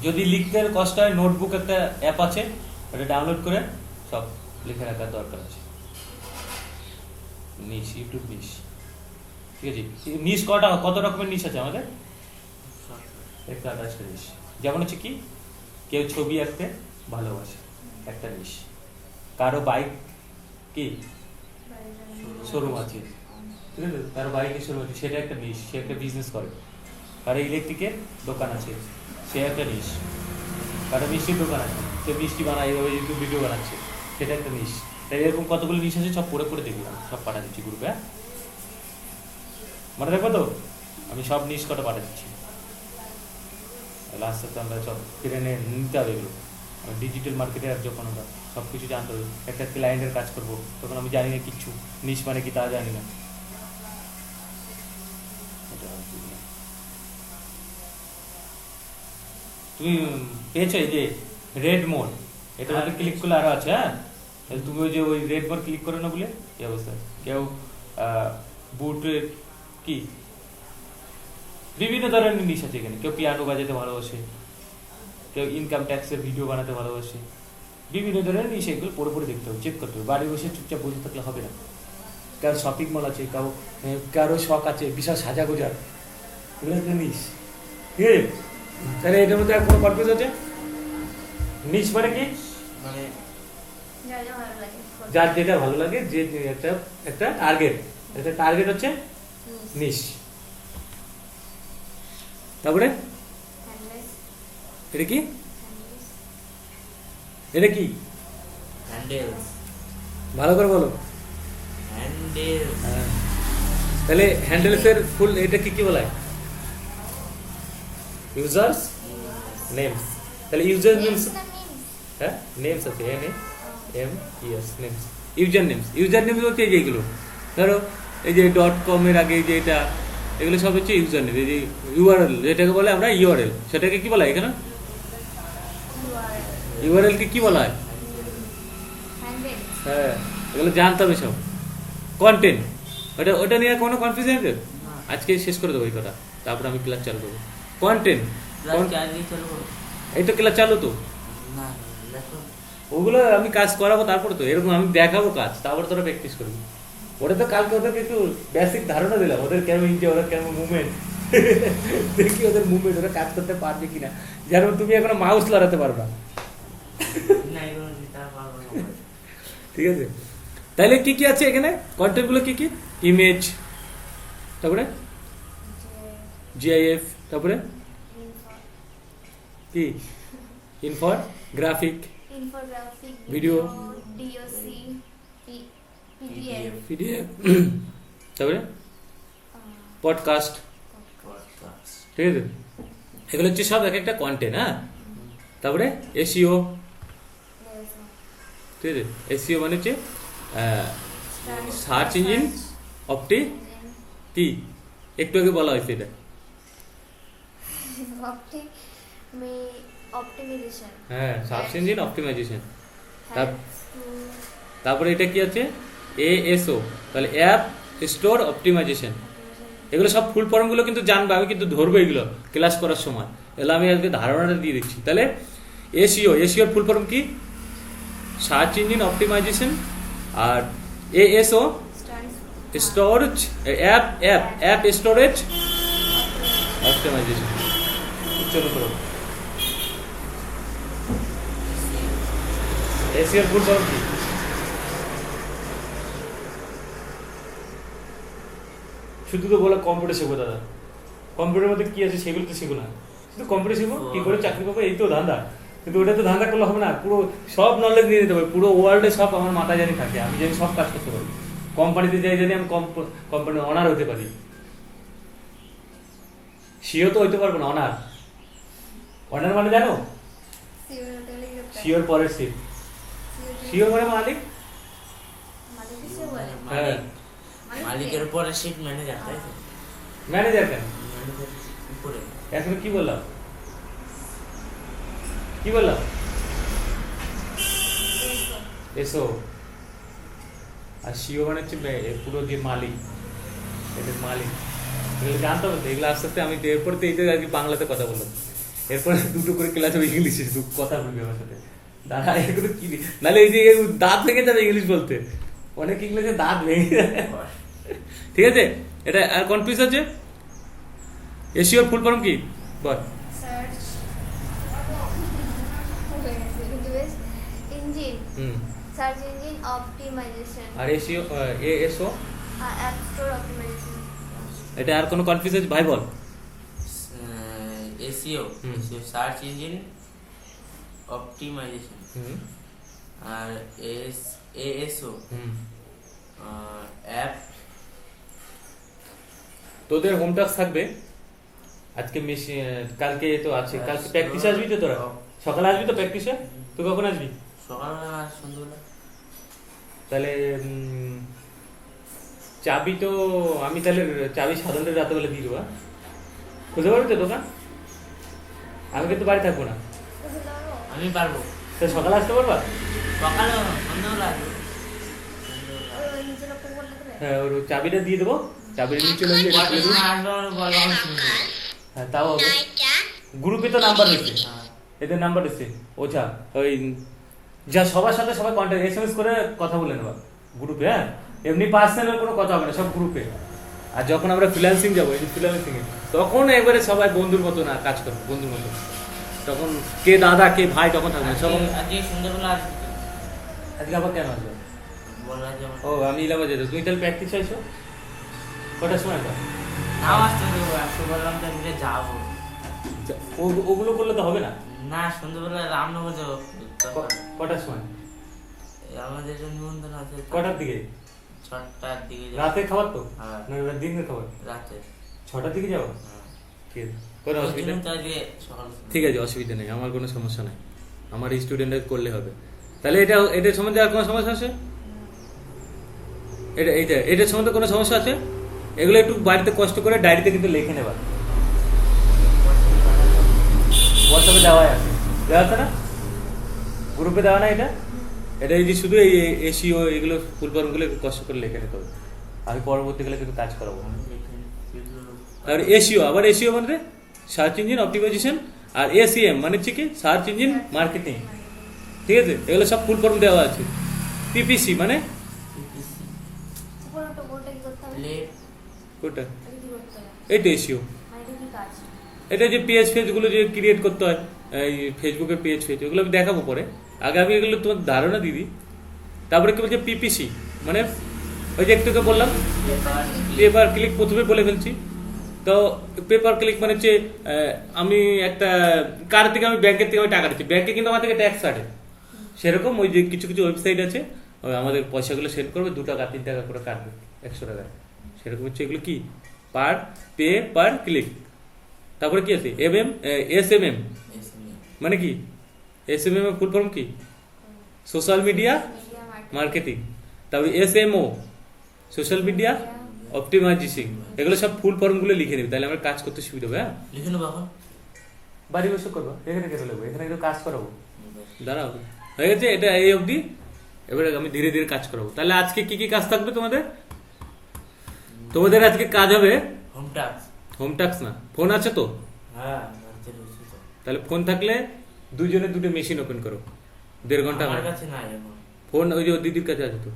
যদি লিখতে কষ্ট হয়, নোটবুক একটা অ্যাপ আছে, ওটা ডাউনলোড করে সব লিখে রাখার দরকার আছে। নিশ, ইউটিউব নিশ, ঠিক আছে? নিশ কত রকমের নিশ আছে আমাদের? 128টা নিশ। যেমন হচ্ছে কি, কেউ ছবি আঁকতে ভালোবাসে, একটা নিশ। কারো বাইক কি শোরুম আছে, ঠিক আছে? কারো বাইকের শোরুম আছে, সেটা একটা নিশ, সে একটা বিজনেস করে। কারো ইলেকট্রিকের দোকান আছে, সে একটা নিশ। কারো মিষ্টির দোকান আছে, সে মিষ্টি বানায়, এইভাবে ইউটিউব ভিডিও বানাচ্ছে, সেটা একটা নিশ। তাই এরকম কতগুলো নিশ আছে, সব পড়ে দেখলাম, সব পাঠা দিচ্ছি গ্রুপে। হ্যাঁ, মনে রাখবো তো? আমি সব নিশ কটা পাঠা দিচ্ছি, লাস্টে তো আমরা সব ফিরে নিতে হবে এগুলো। ডিজিটাল মার্কেটে আর যখন আমরা সব কিছু জানতে হবে, একটা ক্লায়েন্টের কাজ করবো, তখন আমি জানি না কিচ্ছু, নিশ মানে কি তা জানি না। তুমি পেয়েছো এই যে রেড মোড, এটা মধ্যে ক্লিক করলে আরো আছে। হ্যাঁ, তাহলে তুমি ওই যে ওই রেড বার ক্লিক করে না বলে কি অবস্থা? কেউ বুটের কি বিভিন্ন ধরনের নিশ আছে এখানে। কেউ পিয়ানো বাজাতে ভালোবাসে, কেউ ইনকাম ট্যাক্সের ভিডিও বানাতে ভালোবাসে, বিভিন্ন ধরনের নিশ। এগুলো পড়ে পড়ে দেখতে হবে, চেক করতে হবে। বাড়ি বসে চুপচাপ বসে থাকলে হবে না। কারো শপিং মল আছে, কারো শখ আছে বিশাল সাজা গোজার, এগুলো একটা নিশ। ঠিক আছে, তাহলে এটার মধ্যে আর কোনো কনফিউজ আছে? নিশ মানে কি? মানে যার যা ভালো লাগে যার যেটা ভালো লাগে, যে একটা একটা টার্গেট, একটা টার্গেট হচ্ছে নিশ। তারপরে হ্যান্ডলেস এটা কি? এটা কি? হ্যান্ডেলস। ভালো করে বলো। হ্যান্ডেলস হ্যাঁ। তাহলে হ্যান্ডেলসের ফুল এটা কি কি বলা হয়? Users names. তাহলে ইউজার নেমস, হ্যাঁ নেমস আছে, NAMES names, user names. User names হচ্ছে এই যে এগুলো, ধরো এই যে .com এর আগে যে এটা, এগুলো সব হচ্ছে ইউজার নেম। এই যে URL যেটাকে বলে আমরা URL, সেটাকে কি বলা হয় এখানে? URL কে কি বলা হয়? হ্যান্ডলেস হ্যাঁ, এগুলো জানতে হবে সব। কন্টেন্ট, ওটা নিয়ে কোনো কনফিউশন আছে? আজকে শেষ করে দেবো এই কথা, তারপরে আমি ক্লাস চালু করবো। কন্টেন্ট, আজকে চলবো এই তো ক্লাস চালু তো, না দেখো ওগুলো আমি কাজ করাবো তারপরে তো, এরকম আমি দেখাবো কাজ, তারপরে তোরা প্র্যাকটিস করবি। ওটা তো কালকে ওদেরকে একটু বেসিক ধারণা দিলাম, ওদের কেমন ইঞ্জে, ওরা কেমন মুভমেন্ট, দেখি ওদের মুভমেন্ট, ওরা কাজ করতে পারবে কিনা। যেমন তুমি এখনো মাউস লড়াতে পারবা, না এগুলো দিতে পারবো না। ঠিক আছে? তাহলে কি কি আছে এখানে কন্টেন্টগুলো? কি কি? ইমেজ, তারপরে GIF, তারপরে কি? Infographic, infographic, Video, DOC, PDF, PDF, তারপরে পডকাস্ট, Podcast. ঠিক আছে? এগুলো হচ্ছে সব এক একটা কন্টেন্ট। হ্যাঁ, তারপরে SEO, ঠিক আছে? SEO মানে হচ্ছে সার্চ ইঞ্জিন কি একটু আগে বলা হয়েছে এটা। অপটিমাইজেশন, হ্যাঁ, search engine optimisation. helps to তারপরে এটা কি আছে? ASO, তাহলে অ্যাপ স্টোর অপটিমাইজেশন। এগুলো সব ফুল ফর্মগুলো কিন্তু জানবে, আমি কিন্তু ধরবো এগুলো ক্লাস করার সময়। এগুলো আমি আজকে ধারণাটা দিয়ে দিচ্ছি। তাহলে এসইওর ফুল ফর্ম কি? Search engine optimisation. আর ASO stands storage, app storage optimisation. চলো করো। এসইওর ফুল ফর্ম কি? শুধু তো বলে কম্পিউটার শেখো দাদা, কম্পিউটারের মধ্যে কি আছে সেগুলো তো শেখো না, শুধু কম্পিউটার শেখো, কি করে চাকরি পাবো, এই তো ধান্দা। কিন্তু ওটা তো ধান্দা করলে হবে না, পুরো সব নলেজ নিয়ে নিতে হবে, পুরো ওয়ার্ল্ডে সব আমার মাথায় জানি থাকে, আমি জানি সব কাজ করতে পারি। কোম্পানিতে যাই জানি আমি কোম্পানির অনার হতে পারি। সিও তো হইতে পারবো না, অনার মানে জানো? সিওর পরের সিট, সিও মানে মালিক। হ্যাঁ, মালিকের উপরে শিট ম্যানেজার, তাই তো? ম্যানেজার কেন? ম্যানেজার উপরে এখন কি বললাম, কি বললাম? এসো। আর সিও মানে হচ্ছে পুরো যে মালিক, এদের মালিক। এগুলো জানতে হবে তো, এগুলো আস্তে আস্তে আমি এরপর তো এইটা আর কি বাংলাতে কথা বললাম, এরপরে দুটো করে ক্লাস হবে ইংলিশে, কথা বলবি আমার সাথে। দাঁড়া, এগুলো কি, নাহলে এই যে দাঁত ভেঙে যাবে ইংলিশ বলতে, অনেক ইংলিশে দাঁত ভেঙে যাবে। ঠিক আছে, এটা আর কনফিউজ আছে? এসইওর ফুল ফর্ম কি বল? search engine, search engine optimization, আর ASO app store optimization. এটা আর কোনো কনফিউজ আছে ভাই বল? SEO, search engine optimisation. আর ASO অ্যাপ। তোদের হোম টাস্ক থাকবে আজকে, কালকে তো আছে, কালকে প্র্যাকটিস আসবি তো তোরা? সকালে আসবি তো প্র্যাকটিসে? তুই কখন আসবি? সকালবেলা আর সন্ধ্যাবেলা। তাহলে চাবি তো আমি তাহলে চাবি সাধারণত রাতেবেলা দিয়ে দেবো। খুঁজে পারবি তো দোকান? আমি কিন্তু বাড়ি থাকবো না। আমি পারবো। তো সকালে আসতে পারবা? সকালে সন্ধ্যাবেলা আসবে। ওই নিচে লোকটা বললে দেবে? হ্যাঁ ওর চাবিটা দিয়ে দেবো, চাবিটা নিয়ে চলে গেলে এটা খুলে দেবো। আসবে আমার বলবো আমি শুনবো। হ্যাঁ তাও হবে। 9টা, গ্রুপে তো নাম্বার রয়েছে, হ্যাঁ। এদের নাম্বার রয়েছে। ওঝা ওই যা সবার সাথে সবাই কন্ট্যাক্ট এসএমএস করে কথা বলে নেবা গ্রুপে। হ্যাঁ এমনি পার্সোনাল কোনো কথা হবে না, সব গ্রুপে। আর যখন আমরা ফ্রিল্যান্সিং যাবো, এই যে ফ্রিল্যান্সিং এ, তখন একবারে সবাই বন্ধুর মতো না কাজ করবো, বন্ধুর মতো। তখন কে দাদা কে ভাই তখন থাকবে না, সব। আজকে সন্ধ্যাবেলা আসবে। আজকে আবার কেন আসবে? বললাম যে ও আমি ইলামে যেতে, তুমি তাহলে প্র্যাকটিস আইছো কটার সময়? নাও আসতে দেবো, একটু বললাম যে আমি যাবো। ওগুলো করলে তো হবে না। না সন্ধ্যাবেলা রামনগর যাবো। কটার সময়? আমাদের যে নিমন্ত্রণ আছে কটার দিকে? 6টার দিকে যাবো। রাতে খাবার তো হ্যাঁ। না দিনের খাবার? রাতে। 6টার দিকে যাবো? হ্যাঁ। ঠিক আছে, কোনো ওই অসুবিধা জন্য নেই। তো আজকে সকালে ঠিক আছে, অসুবিধা নেই, আমার কোনো সমস্যা নেই, আমার স্টুডেন্টদের করলে হবে। তাহলে এটা সম্বন্ধে আর কোনো সমস্যা আছে? এটা সম্বন্ধে কোনো সমস্যা আছে? এগুলো একটু বাড়িতে কষ্ট করে ডায়েরিতে কিন্তু লিখে নেবা। হোয়াটসঅ্যাপে দেওয়া আছে না? গ্রুপে দেওয়া না এটা? এটা এই যে শুধু এই এসিও এগুলো ফুল ফর্মগুলো একটু কষ্ট করে লিখে নিতে হবে, আমি পরবর্তীকালে কিন্তু কাজ করাবো। আর এসিও, আবার এসিও মানে সার্চ ইঞ্জিন অপটিমাইজেশন, আর এসিএম মানে হচ্ছে কি সার্চ ইঞ্জিন মার্কেটিং। ঠিক আছে, এগুলো সব ফুল ফর্ম দেওয়া আছে। পিপিসি মানে উপরে ওটা কি করতে হবে? কোনটা? এটা কি করতে হবে? এইটা এসিও। মানে এটা কি কাজ? এটা যে পেজগুলো যে ক্রিয়েট করতে হয়, এই ফেসবুকের পেজ ওগুলো আমি দেখাবো পরে। আগে আমি এগুলো তোমার ধারণা দিদি। তারপরে কি বলছে পিপিসি মানে ওই যে একটুকে বললাম পেপার ক্লিক, প্রথমে বলে ফেলছি। তো পেপার ক্লিক মানে হচ্ছে আমি একটা কার থেকে আমি ব্যাংকের থেকে আমি টাকা দিচ্ছি, ব্যাংকে কিন্তু আমার থেকে ট্যাক্স কাটে। সেরকম ওই যে কিছু কিছু ওয়েবসাইট আছে, ওই আমাদের পয়সাগুলো সেন্ড করবে, 2 টাকা 3 টাকা করে কাটবে, 100 টাকা। সেরকম হচ্ছে এগুলো কি পার ক্লিক। তারপরে কি আছে এসএমএম মানে কি? এসএমএম এর ফুল ফর্ম কি? Social media media marketing. তারপরে এসএমও সোশ্যাল মিডিয়া অপটিমাইজেশন। এগুলো সব ফুল ফর্মগুলো লিখে নেবে, তাহলে আমার কাজ করতে সুবিধা হবে। হ্যাঁ লিখে নেবো এখন। বাড়ি বসে করবো, এখানে কেন লাগবে, এখানে কিন্তু কাজ করাবো। দাঁড়াও, হয়ে গেছে এটা এই অবধি। এবারে আমি ধীরে ধীরে কাজ করাবো। তাহলে আজকে কি কি কাজ থাকবে তোমাদের? তোমাদের আজকে কাজ হবে হোম টাস্ক। হোম টাস্ক না, ফোন আছে তো? হ্যাঁ বাড়িতে রয়েছে তো। তাহলে ফোন থাকলে দুজনে দুটো মেশিন ওপেন করো, 1.5 ঘন্টা। আমার কাছে নাই এখন। ফোন ওই যে ওর দিদির কাছে আছে তো।